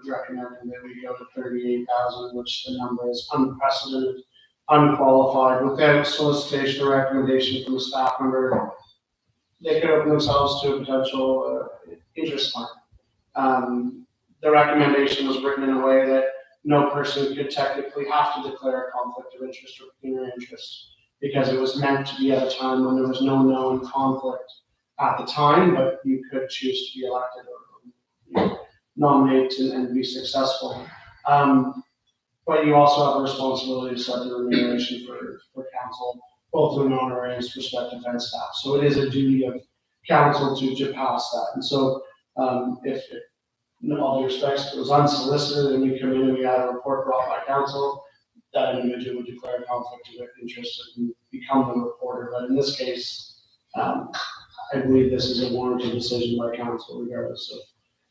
recommending that we go to 38,000, which the number is unprecedented, unqualified, without solicitation or recommendation from a staff member, they could open themselves to a potential interest claim. The recommendation was written in a way that no person could technically have to declare a conflict of interest or pecuniary interest, because it was meant to be at a time when there was no known conflict at the time, but you could choose to be elected or nominate and be successful. But you also have a responsibility to set the remuneration for council, both from an honorariums perspective and staff. So it is a duty of council to pass that. And so if in all due respects, if it was unsolicited and we come in and we had a report brought by council, that individual would declare a conflict of interest and become the reporter, but in this case, I believe this is a warranted decision by council regardless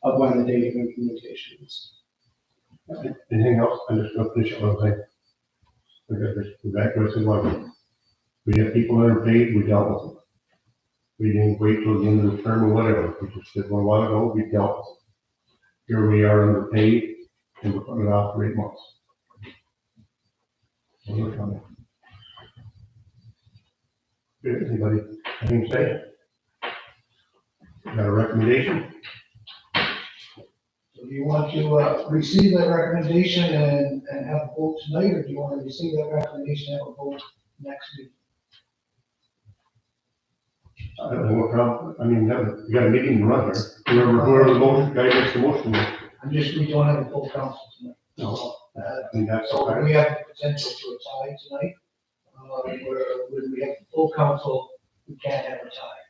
of when the date of implementation is. Anything else? I'm just gonna finish up one thing. Back to us in one. We have people that are paid, we dealt with them. We didn't wait till the end of the term or whatever, we just did one while ago, we dealt with them. Here we are underpaid, and we're putting it off for 8 months. Another comment? Good, anybody, anything to say? Got a recommendation? So do you want to, receive that recommendation and have a vote tonight, or do you want to receive that recommendation and have a vote next week? I don't know what problem, I mean, you got a meeting to run here, whoever the motion, guy makes the motion. We don't have a full council tonight. No, I mean, that's So okay. we have the potential to a tie tonight, where when we have the full council, we can't have a tie.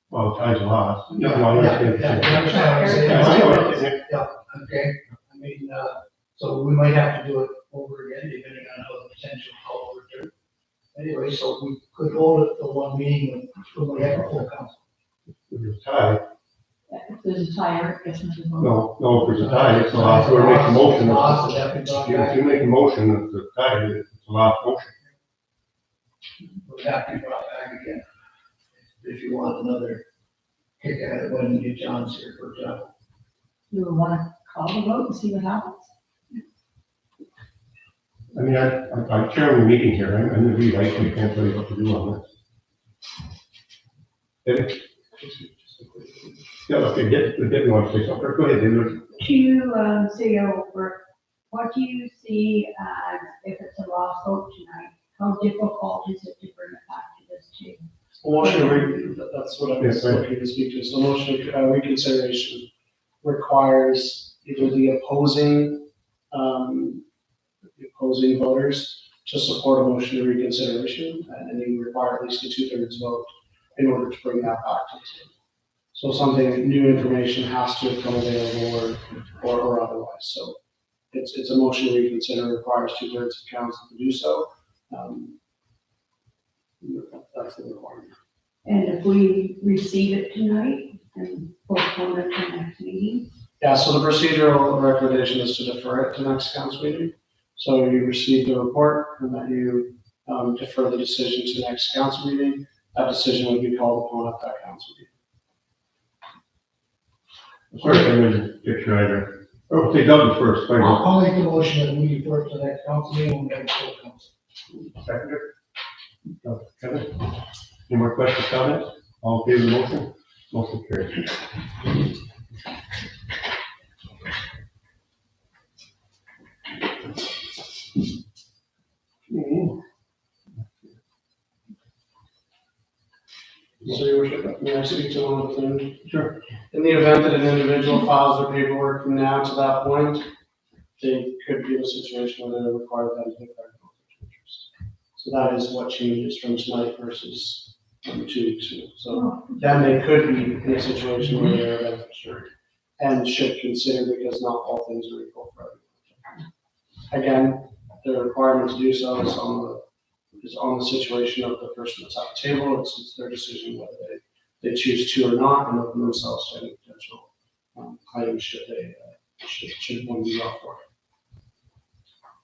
Well, ties a lot. No, I Yeah, understand. you understand what I'm saying? Yeah, Yeah, okay, I mean, so we might have to do it over again, depending on how the potential call over there. Anyway, so we could hold it for one meeting when we have a full council. If there's a tie, If there's a tire, I guess we can vote. no, if there's a tie, it's a lot, whoever makes a motion. Lots of that we brought If you back, make a motion, it's a tie, it's a lot of motion. would have to be brought back again. If you want another kick at it when John's here, for example. Do we want to call the vote and see what happens? I mean, I'm chairing the meeting here, I'm the lead, I can't tell you what to do on this. David? Yeah, okay, David wants to say something, go ahead, David. To, say over, what do you see as, if it's a lost vote tonight, how difficult is it to bring it back to this table? Motion, that's what I was looking to speak to. So motion reconsideration requires either the opposing voters to support a motion to reconsideration, and you require at least a 2/3 vote in order to bring that back to the table. So something, new information has to become available or otherwise. So it's a motion to reconsider, requires 2/3 of council to do so. That's the requirement. And if we receive it tonight and postpone it to next meeting? Yeah, so the procedural recommendation is to defer it to next council meeting. So you receive the report and that you defer the decision to next council meeting. That decision would be called upon at that council meeting. First, I'm going to picture either, oh, say Doug first, wait a minute. I'll make the motion that we defer to the next council meeting when we have a full council. Second. Kevin, any more questions, comments? All in favor of the motion? Motion carries. So your worship, may I speak to one of them? Sure. In the event that an individual files their paperwork from now to that point, they could be in a situation where they're required to declare conflict of interest. So that is what changes from tonight versus 2 weeks ago. So then they could be in a situation where they're a beneficiary and should consider, because not all things are equal for everyone. Again, the requirement to do so is on the situation of the person that's at the table. It's their decision whether they choose to or not, and open themselves to any potential claims should one be brought forward.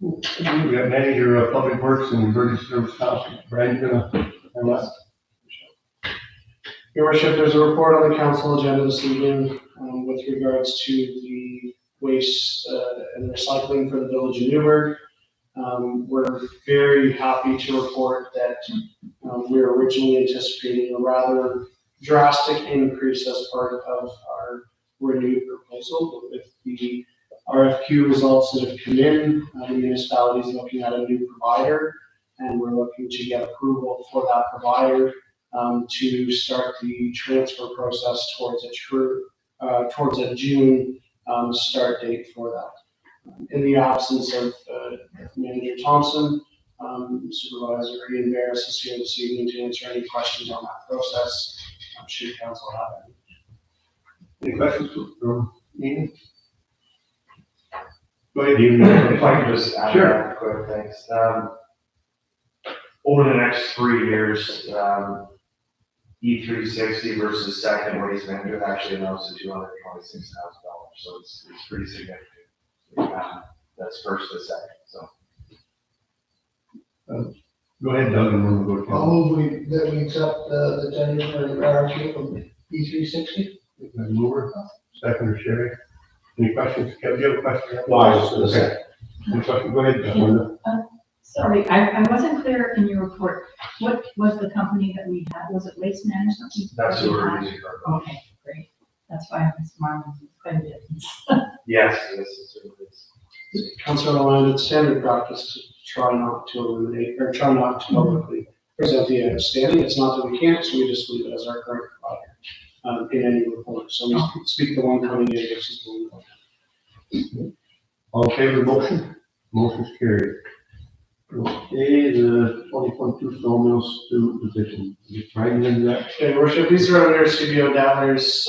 We got manager of public works and emergency service council. Brad, you gonna have that? Your worship, there's a report on the council agenda this evening with regards to the waste and recycling for the village of Newburgh. We're very happy to report that we were originally anticipating a rather drastic increase as part of our renewed proposal. With the RFQ results that have come in, the municipality is looking at a new provider, and we're looking to get approval for that provider to start the transfer process towards a June start date for that. In the absence of Manager Thompson, Supervisor Ian Barris is here this evening to answer any questions on that process, should council have any. Any questions from Ian? Go ahead, Ian. If I could just add Sure. that quick, thanks. over the next 3 years, E360 versus second waste management actually amounts to $226,000. So it's pretty significant. That's first to second, so. Go ahead, Doug, and we'll go to. That we accept the tender for the RFQ from E360. Mover, second, Sherry. Any questions? Kevin, do you have a question? No, I was gonna say. Any question? Go ahead, Linda. Sorry, I wasn't clear in your report. What was the company that we had? Was it Waste Management? That's what we're using for. Okay, great. That's why I'm smiling. It's quite a difference. Yes, it is. Councilor Lamb, it's standard practice to try not to eliminate, or try not to publicly present the understanding. It's not that we can't, so we just leave it as our current provider in any report. So we speak the one coming in versus the one going out. All in favor of the motion? Motion's carried. Okay, the 2022 sawmills to position. You trying to do that? Okay, Your Worship, these are under Studio Daller's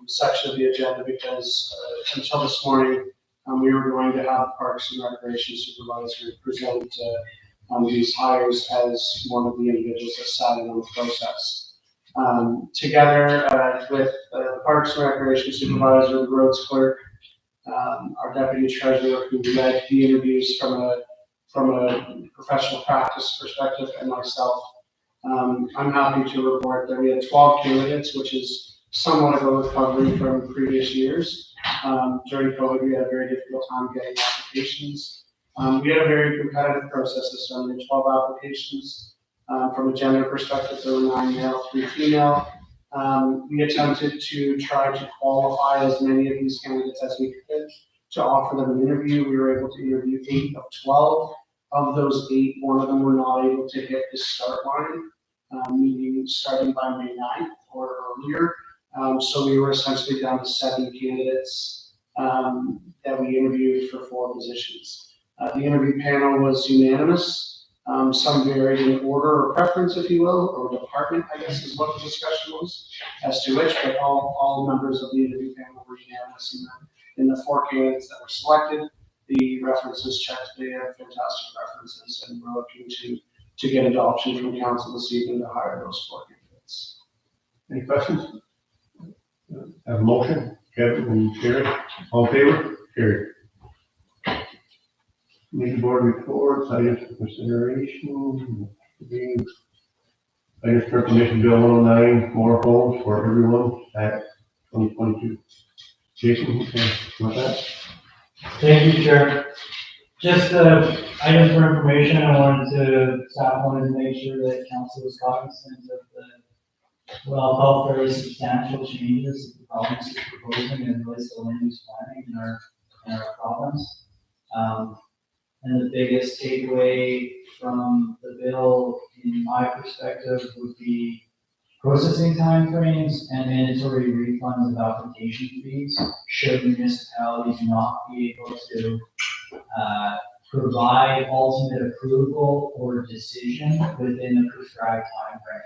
section of the agenda because until this morning, we were going to have Parks and Recreation Supervisor present these hires as one of the individuals that sat in on the process. Together with the Parks and Recreation Supervisor, the roads clerk, our deputy treasurer who led the interviews from a professional practice perspective, and myself. I'm happy to report that we had 12 candidates, which is somewhat of a recovery from previous years. During COVID, we had a very difficult time getting applications. We had a very competitive process this time. We had 12 applications. From a gender perspective, there were 9 male, 3 female. We attempted to try to qualify as many of these candidates as we could to offer them an interview. We were able to interview 8 of 12. Of those 8, 1 of them were not able to hit the start line, meaning starting by May 9th or earlier. So we were essentially down to 7 candidates that we interviewed for 4 positions. The interview panel was unanimous. Some varied in order or preference, if you will, or department, I guess is what the discussion was as to which, but all members of the interview panel were unanimous in the 4 candidates that were selected. The references checked, they have fantastic references, and we're looking to get adoption from council this evening to hire those 4 candidates. Any questions? Have a motion? Kevin and Sherry, all in favor? Carried. Committee board reports, items for consideration. Items for permission bill 109, more homes for everyone at 2022. Jason, what's that? Thank you, Chair. Just item for information, staff wanted to make sure that council was cognizant of the, what I'll call very substantial changes that the province is proposing in relation to land use planning in our province. And the biggest takeaway from the bill, in my perspective, would be processing timeframes and mandatory refunds of application fees should municipalities not be able to provide ultimate approval or decision within the prescribed timeframe.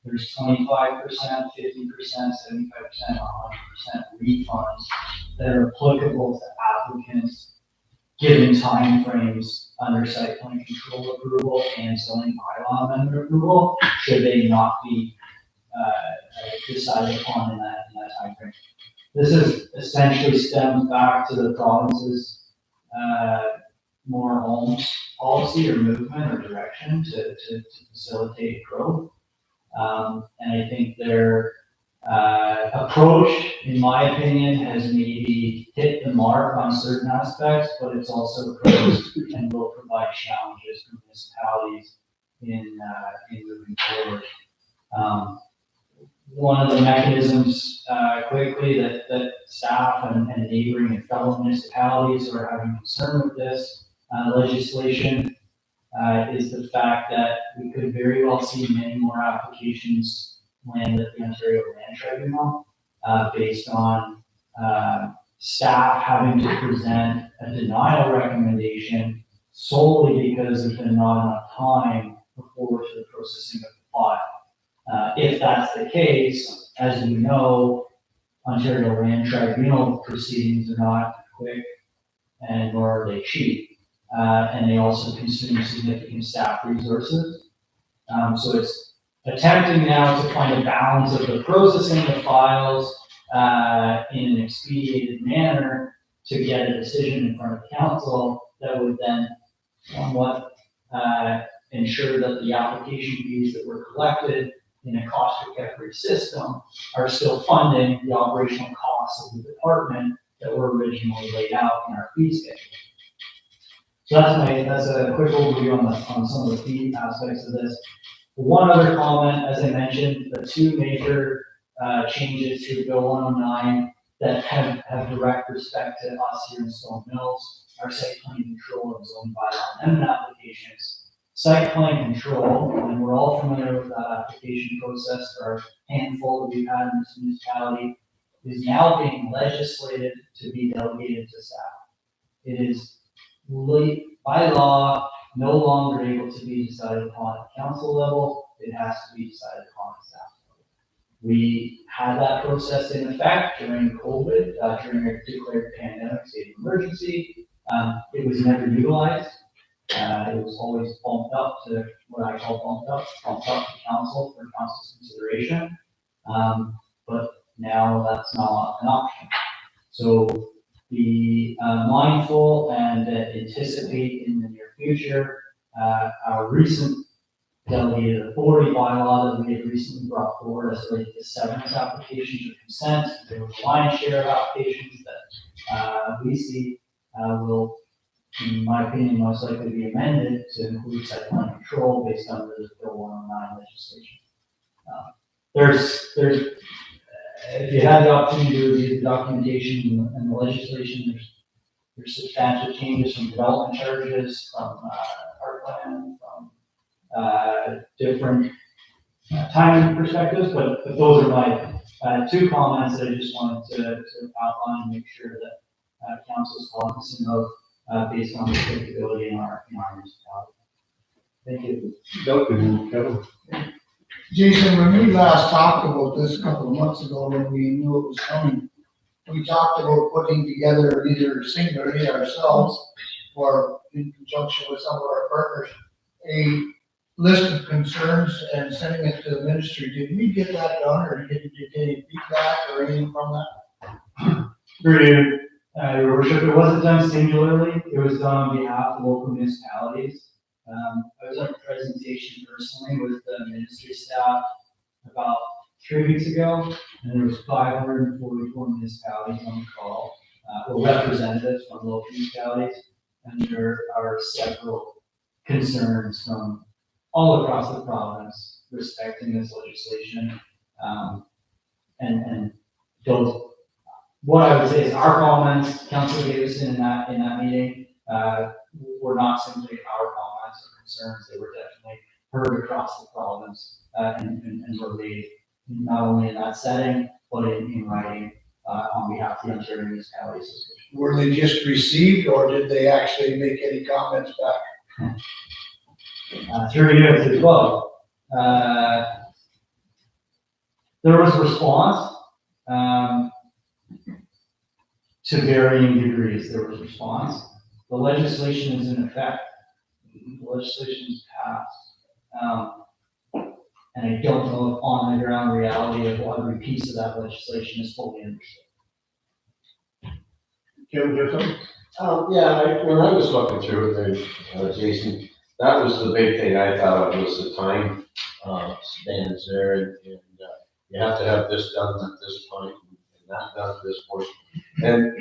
There's 25%, 50%, 75%, 100% refunds that are applicable to applicants given timeframes under site plan control approval and zoning bylaw amendment approval, should they not be decided upon in that timeframe. This is essentially stems back to the province's more homes policy or movement or direction to facilitate growth. And I think their approach, in my opinion, has maybe hit the mark on certain aspects, but it's also posed and will provide challenges for municipalities in moving forward. One of the mechanisms quickly that staff and neighboring and fellow municipalities are having concern with this legislation is the fact that we could very well see many more applications land at the Ontario Land Tribunal based on staff having to present a denial recommendation solely because there's been not enough time before to the processing of the file. If that's the case, as you know, Ontario Land Tribunal proceedings are not quick and nor are they cheap. and they also consume significant staff resources. So it's attempting now to find a balance of the processing of files in an expedited manner to get a decision in front of council that would then somewhat ensure that the application fees that were collected in a cost recovery system are still funding the operational costs of the department that were originally laid out in our fee schedule. So that's a quick overview on some of the fee aspects of this. One other comment, as I mentioned, the two major changes to Bill 109 that have direct respect to us here in Stone Mills are site plan control and zoning bylaw amendment applications. Site plan control, and we're all familiar with that application process for our handful that we've had in this municipality, is now being legislated to be delegated to staff. It is by law no longer able to be decided upon at council level. It has to be decided upon at staff level. We had that process in effect during COVID, during a declared pandemic state of emergency. It was never utilized. It was always bumped up to what I call bumped up to council for council's consideration. But now that's not an option. So be mindful and anticipate in the near future our recent delegated authority bylaw that we had recently brought forward as related to severance applications or consent. There was a lion's share of applications that we see will, in my opinion, most likely be amended to include site plan control based on the Bill 109 legislation. If you had the opportunity to review the documentation and the legislation, there's substantial changes from development charges, from parkland, from different timing perspectives, but those are my two comments that I just wanted to outline and make sure that council's cognizant of based on the applicability in our municipality. Thank you. Kevin? Jason, when we last talked about this a couple of months ago, when we knew it was coming, we talked about putting together either singularly ourselves or in conjunction with some of our partners, a list of concerns and sending it to the ministry. Did we get that done, or did you get any feedback or anything from that? Through Your Worship, it wasn't done singularly. It was done on behalf of local municipalities. I was on a presentation personally with the ministry staff about 3 weeks ago, and there was 544 municipalities on the call, or representatives from local municipalities, and there are several concerns from all across the province respecting this legislation. And those, what I would say is our comments, Councilor Davison in that meeting, were not simply our comments or concerns. They were definitely heard across the province and were made not only in that setting, but in writing on behalf of the Ontario municipalities. Were they just received, or did they actually make any comments back? Through you as well. There was a response to varying degrees. There was a response. The legislation is in effect. The legislation is passed. And I don't know if on the ground reality of every piece of that legislation is fully understood. Kevin, you have something? Yeah, when I was looking through it there, Jason, that was the big thing I thought of was the time spans there, and you have to have this done at this point and that done at this point. And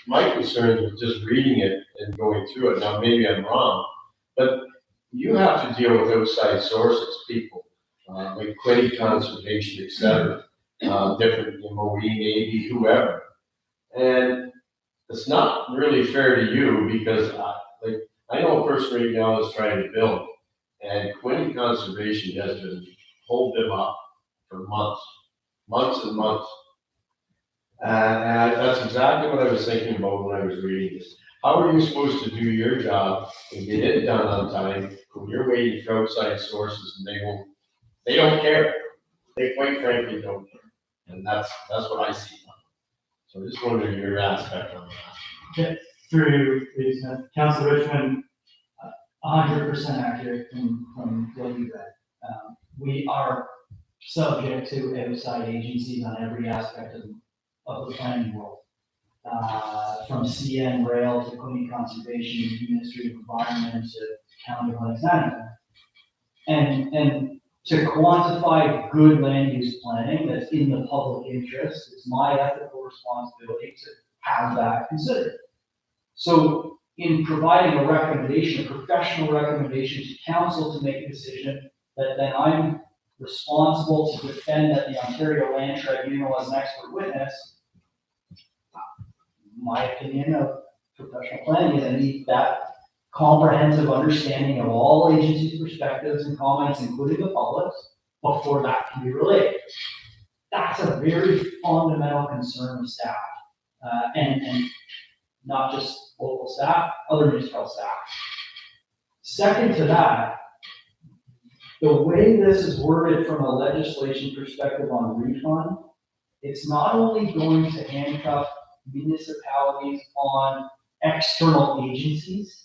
my concern with just reading it and going through it, now maybe I'm wrong, but you have to deal with outside sources, people, like Quinny Conservation, et cetera, different MOE, Navy, whoever. And it's not really fair to you because I know a person right now that's trying to build, and Quinny Conservation has been holding them up for months and months. And that's exactly what I was thinking about when I was reading this. How are you supposed to do your job and get it done on time when you're waiting for outside sources and they don't care. They quite frankly don't care. And that's what I see. So I just wondering your aspect on that. Through Councilor Richmond, 100% accurate from what you read. We are subject to outside agencies on every aspect of the planning world. From CN Rail to Queen Conservation, Ministry of Environment to County Lands Management. And to quantify good land use planning that's in the public interest, it's my ethical responsibility to have that considered. So in providing a recommendation, a professional recommendation to council to make a decision that then I'm responsible to defend at the Ontario Land Tribunal as an expert witness, my opinion of professional planning is I need that comprehensive understanding of all agencies' perspectives and comments, including the public's, before that can be relayed. That's a very fundamental concern of staff, and not just local staff, other municipal staff. Second to that, the way this is worded from a legislation perspective on refund, it's not only going to handcuff municipalities on external agencies,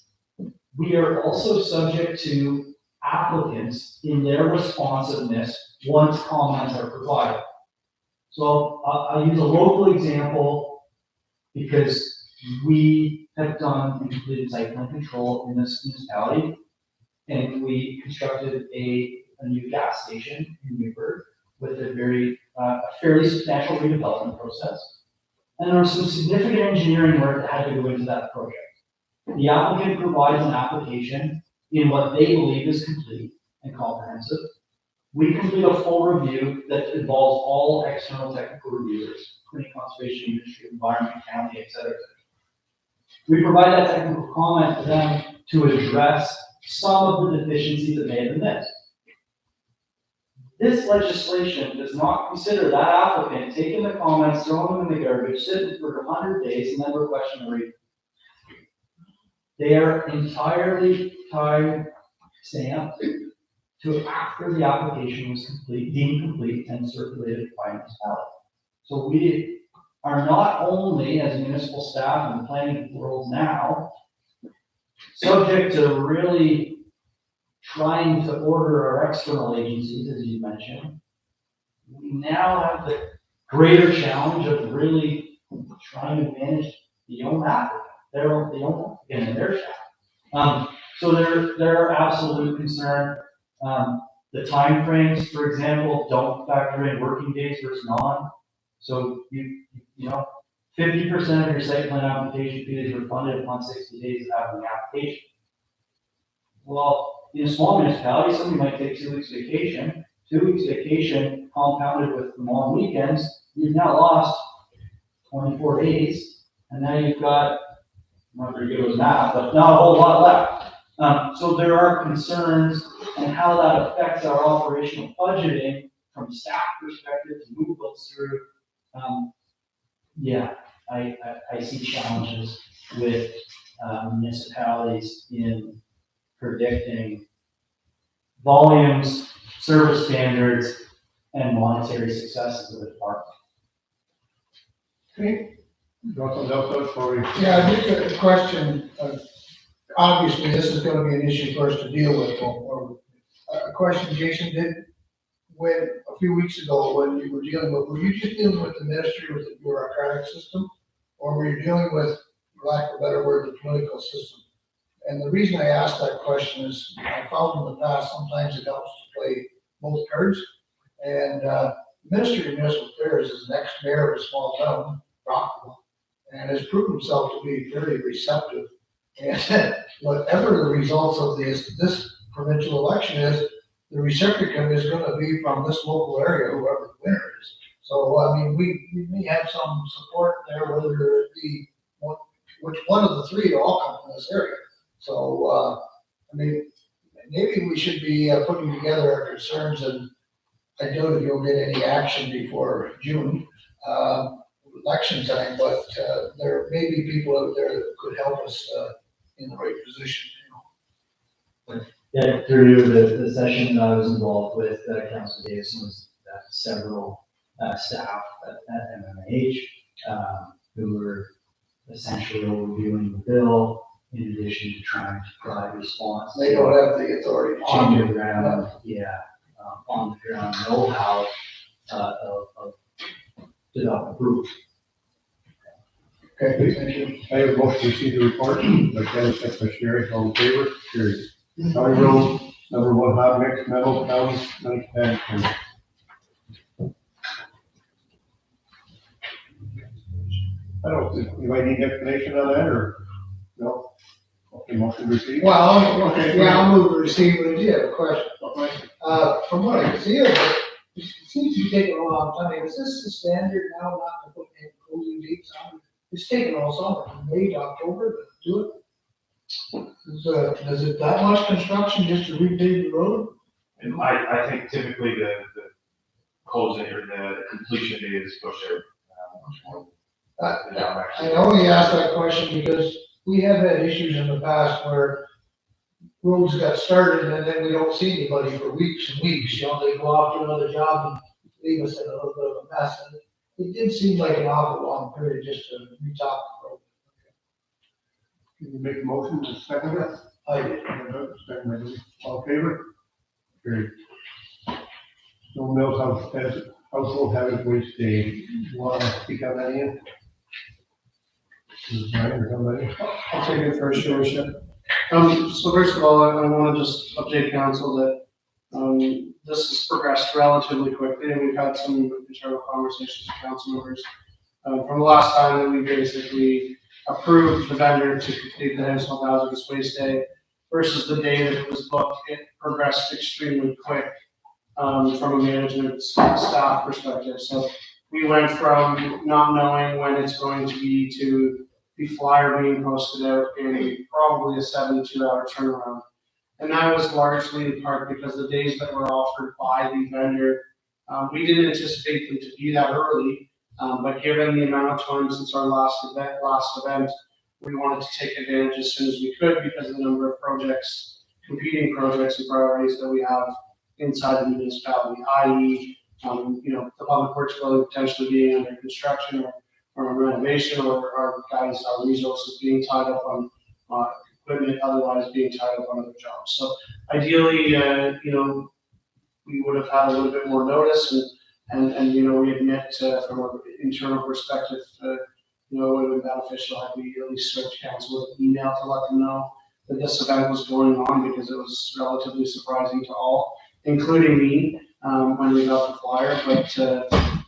we are also subject to applicants in their responsiveness once comments are provided. So I'll use a local example because we have done and completed site plan control in this municipality, and we constructed a new gas station in Newburgh with a fairly substantial redevelopment process. And there was some significant engineering work that had to go into that project. The applicant provides an application in what they believe is complete and comprehensive. We complete a full review that involves all external technical reviewers, including conservation, ministry, environment, county, et cetera. We provide that technical comment to them to address some of the deficiencies that may have been missed. This legislation does not consider that applicant taking the comments, throwing them in the garbage, sitting for 100 days, and then requesting a refund. They are entirely time stamped to after the application was deemed complete and circulated by municipality. So we are not only, as municipal staff in the planning world now, subject to really trying to order our external agencies, as you mentioned, we now have the greater challenge of really trying to manage the own applicant, their staff. So there are absolute concern. The timeframes, for example, don't factor in working days versus non. So you know, 50% of your site plan application fee is refunded upon 60 days of having the application. Well, in a small municipality, somebody might take 2 weeks vacation. 2 weeks vacation compounded with long weekends, you've now lost 24 days, and now you've got, I'm not very good with math, but not a whole lot left. So there are concerns and how that affects our operational budgeting from a staff perspective to move those through. I see challenges with municipalities in predicting volumes, service standards, and monetary successes of the department. Got some notes for you? Yeah, just a question. Obviously, this is gonna be an issue for us to deal with. Or a question, Jason, when, a few weeks ago, when you were dealing with, were you just dealing with the ministry with the bureaucratic system? Or were you dealing with, for lack of a better word, the political system? And the reason I asked that question is I found in the past, sometimes it helps to play both cards. And Ministry of Municipal Affairs is an ex-mayor of a small town, Rockville, and has proven himself to be very receptive. And whatever the results of this provincial election is, the recipient is going to be from this local area, whoever the winner is. So, I mean, we may have some support there, whether it be which one of the three all come from this area. So, I mean, maybe we should be putting together our concerns, and I doubt if you'll get any action before June, election time, but there may be people out there that could help us in the right position. Yeah, through the session that I was involved with, Councilor Davison was several staff at MMH who were essentially reviewing the bill, in addition to trying to provide response. They don't have the authority. On the ground, yeah, on the ground know-how, of development approvals. Okay, thank you. I have a motion to receive the report, by Ken, second by Sherry, all in favor, carried. County Road number 1 hot mix metal county 910. I don't think, you might need explanation on that, or, no? Okay, motion received. Well, Okay. yeah, I'll move to receive, but I do have a question. From what I can see, it seems to be taking a long time. Is this the standard now, not to put any closing dates on? It's taking all summer, from May to October to do it. Is it that much construction just to repave the road? And I think typically the closing or the completion date is pushed out. I only ask that question because we have had issues in the past where roads got started and then we don't see anybody for weeks and weeks. You know, they go off to another job and leave us in a little bit of a mess. And it did seem like an awful long period just to retop the road. Can you make a motion to second it? I did. Second by Louis. All in favor? Carried. No Mills household hazardous waste day. You want to speak on that, Ian? Is it Brian or somebody? I'll take it first, Your Worship. So first of all, I want to just update council that, this has progressed relatively quickly, and we've had some internal conversations with council members. From the last time that we basically approved the vendor to complete the household hazardous waste day versus the day that it was booked, it progressed extremely quick, from a management staff perspective. So we went from not knowing when it's going to be to the flyer being posted out in probably a 72-hour turnaround. And that was largely in part because the days that were offered by the vendor, we didn't anticipate them to be that early, but given the amount of time since our last event, we wanted to take advantage as soon as we could because of the number of projects, competing projects and priorities that we have inside the municipality, i.e., the public works building potentially being under construction or renovation, or our resources being tied up on equipment, otherwise being tied up on other jobs. So ideally, we would have had a little bit more notice, and we admit from an internal perspective, it would have been beneficial had we at least served council with an email to let them know that this event was going on, because it was relatively surprising to all, including me, when we got the flyer. But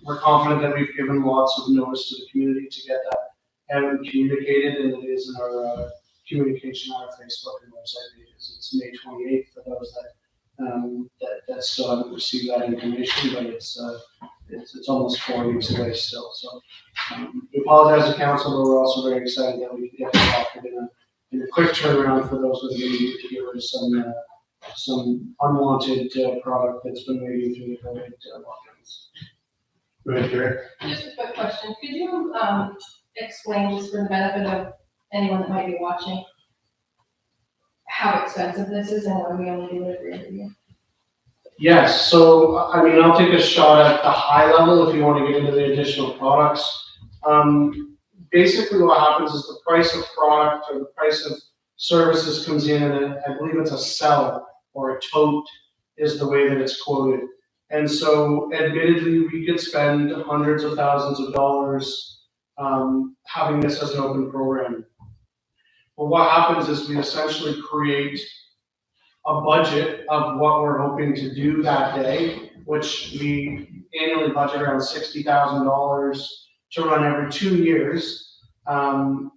we're confident that we've given lots of notice to the community to get that out and communicated, and it is in our communication on our Facebook and website pages. It's May 28th for those that still haven't received that information, but it's almost 4 weeks away still. So we apologize to council, but we're also very excited that we can get this offered in a quick turnaround for those that need to get rid of some unwanted product that's been waiting through the COVID lockdowns. Go ahead, Jerry. Just a quick question. Could you explain, just for the benefit of anyone that might be watching, how expensive this is and why we only do it every interview? Yes, so I'll take a shot at the high level if you want to get into the additional products. Basically what happens is the price of product or the price of services comes in, and I believe it's a cell or a tote is the way that it's quoted. And so admittedly, we could spend hundreds of thousands of dollars having this as an open program. But what happens is we essentially create a budget of what we're hoping to do that day, which we annually budget around $60,000 to run every 2 years to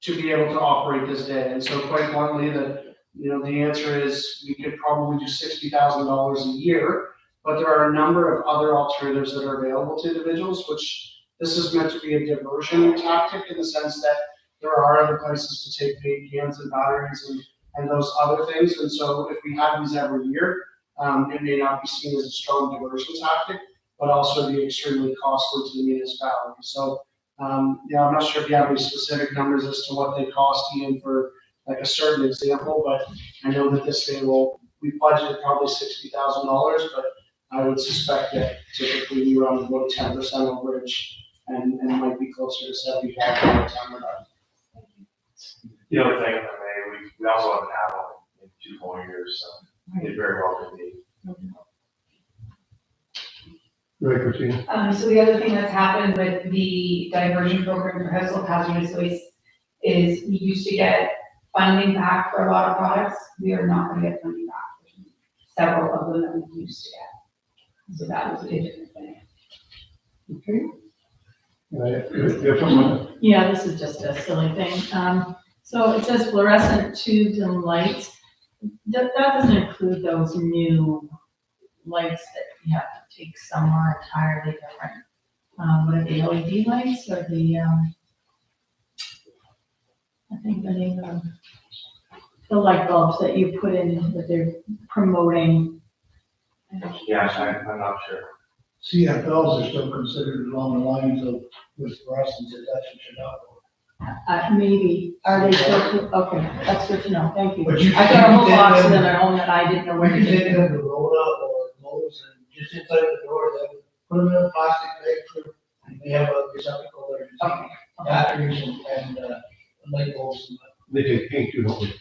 be able to operate this day. And so quite bluntly, the answer is we could probably do $60,000 a year, but there are a number of other alternatives that are available to individuals, which this is meant to be a diversion tactic in the sense that there are other places to take vape cans and batteries and those other things. And so if we have these every year, it may not be seen as a strong diversion tactic, but also be extremely costly to the municipality. So, I'm not sure if you have any specific numbers as to what they cost, Ian, for like a certain example, but I know that this day we budgeted probably $60,000, but I would suspect that typically we run about 10% overage and might be closer to 75% by the time we're done. The other thing, if I may, we also haven't had one in 2 whole years, so it very well could be. Right, Christina? So the other thing that's happened with the diversion program for household hazardous waste is we used to get funding back for a lot of products. We are not gonna get funding back for several of them that we used to get. So that was a different thing. Okay. You have something? Yeah, this is just a silly thing. So it says fluorescent tubes and lights. That doesn't include those new lights that you have to take somewhere entirely different. What are the LED lights or the, I think the name of the light bulbs that you put in that they're promoting? Yeah, I'm not sure. CFLs are still considered along the lines of with fluorescence, if that's what you're not. Maybe, are they still, okay, that's good to know, thank you. But you- I got a whole you box take of them- them at home that I didn't know where to We can get take them. them to Rhoda or Lowe's and just inside the door, then put them in a plastic bag, and they have a receptacle there. to take batteries and light bulbs and They take pink too, don't they?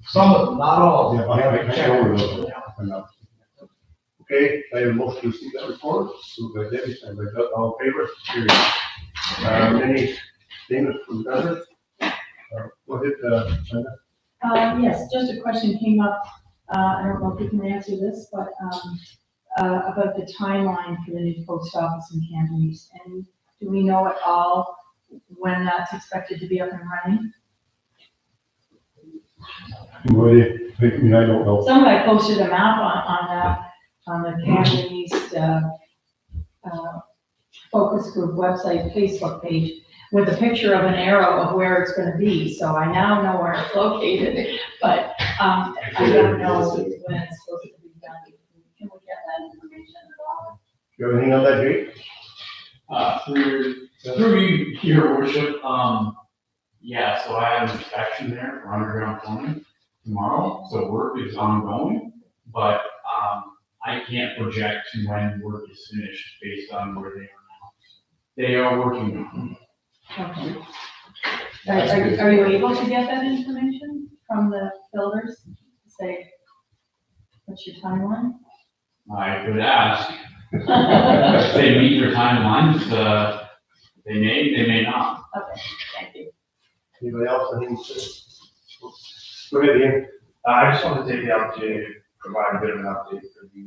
some of them, not all. Yeah, I haven't, I know where those are. I know. Okay, I have a motion to receive that report, moved by Debbie, second by Doug, all in favor, carried. Any statements from others? Go ahead, Linda. Yes, just a question came up, I don't know if you can answer this, but, about the timeline for the new post office in Camden East. And do we know at all when that's expected to be up and running? What do you think? I mean, I don't know. Somebody posted a map on the Camden East, focus group website, Facebook page, with a picture of an arrow of where it's gonna be, so I now know where it's located, but, I don't know when it's supposed to be done. Can we get that information at all? You have anything on that, Jake? Through you, your worship, yeah, so I have an inspection there for underground plumbing tomorrow, so work is ongoing, but, I can't project when work is finished based on where they are now. They are working on Okay. Are you able to get that information from the builders? Say, what's your timeline? it. I could ask, if they meet their timelines, they may not. Okay, thank you. Anybody else? Anything to say? Go ahead, Ian. I just wanted to take the opportunity to provide a bit of an update for the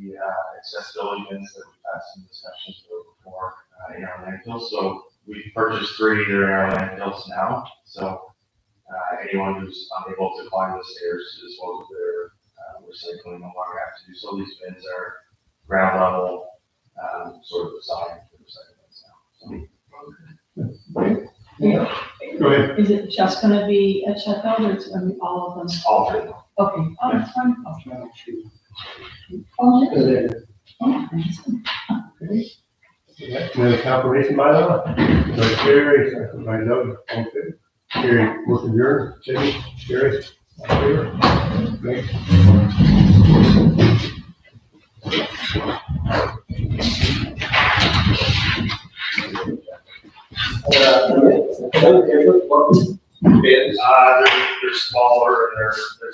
accessibility bins that we've had some discussions about before in our landfill. So we've purchased 3, they're in our landfills now. So anyone who's unable to climb the stairs to dispose of their recycling no longer have to do so. These bins are ground level, sort of designed for recycling now. So, Go ahead. Is it just gonna be at Sheffield or it's gonna be all of them? all 3. Okay, oh, that's fine. Any confirmation by law? So carried, second by Doug, all in favor? Carried, motion adjourned, Jimmy, carried, all in favor? Thanks. They're smaller and they're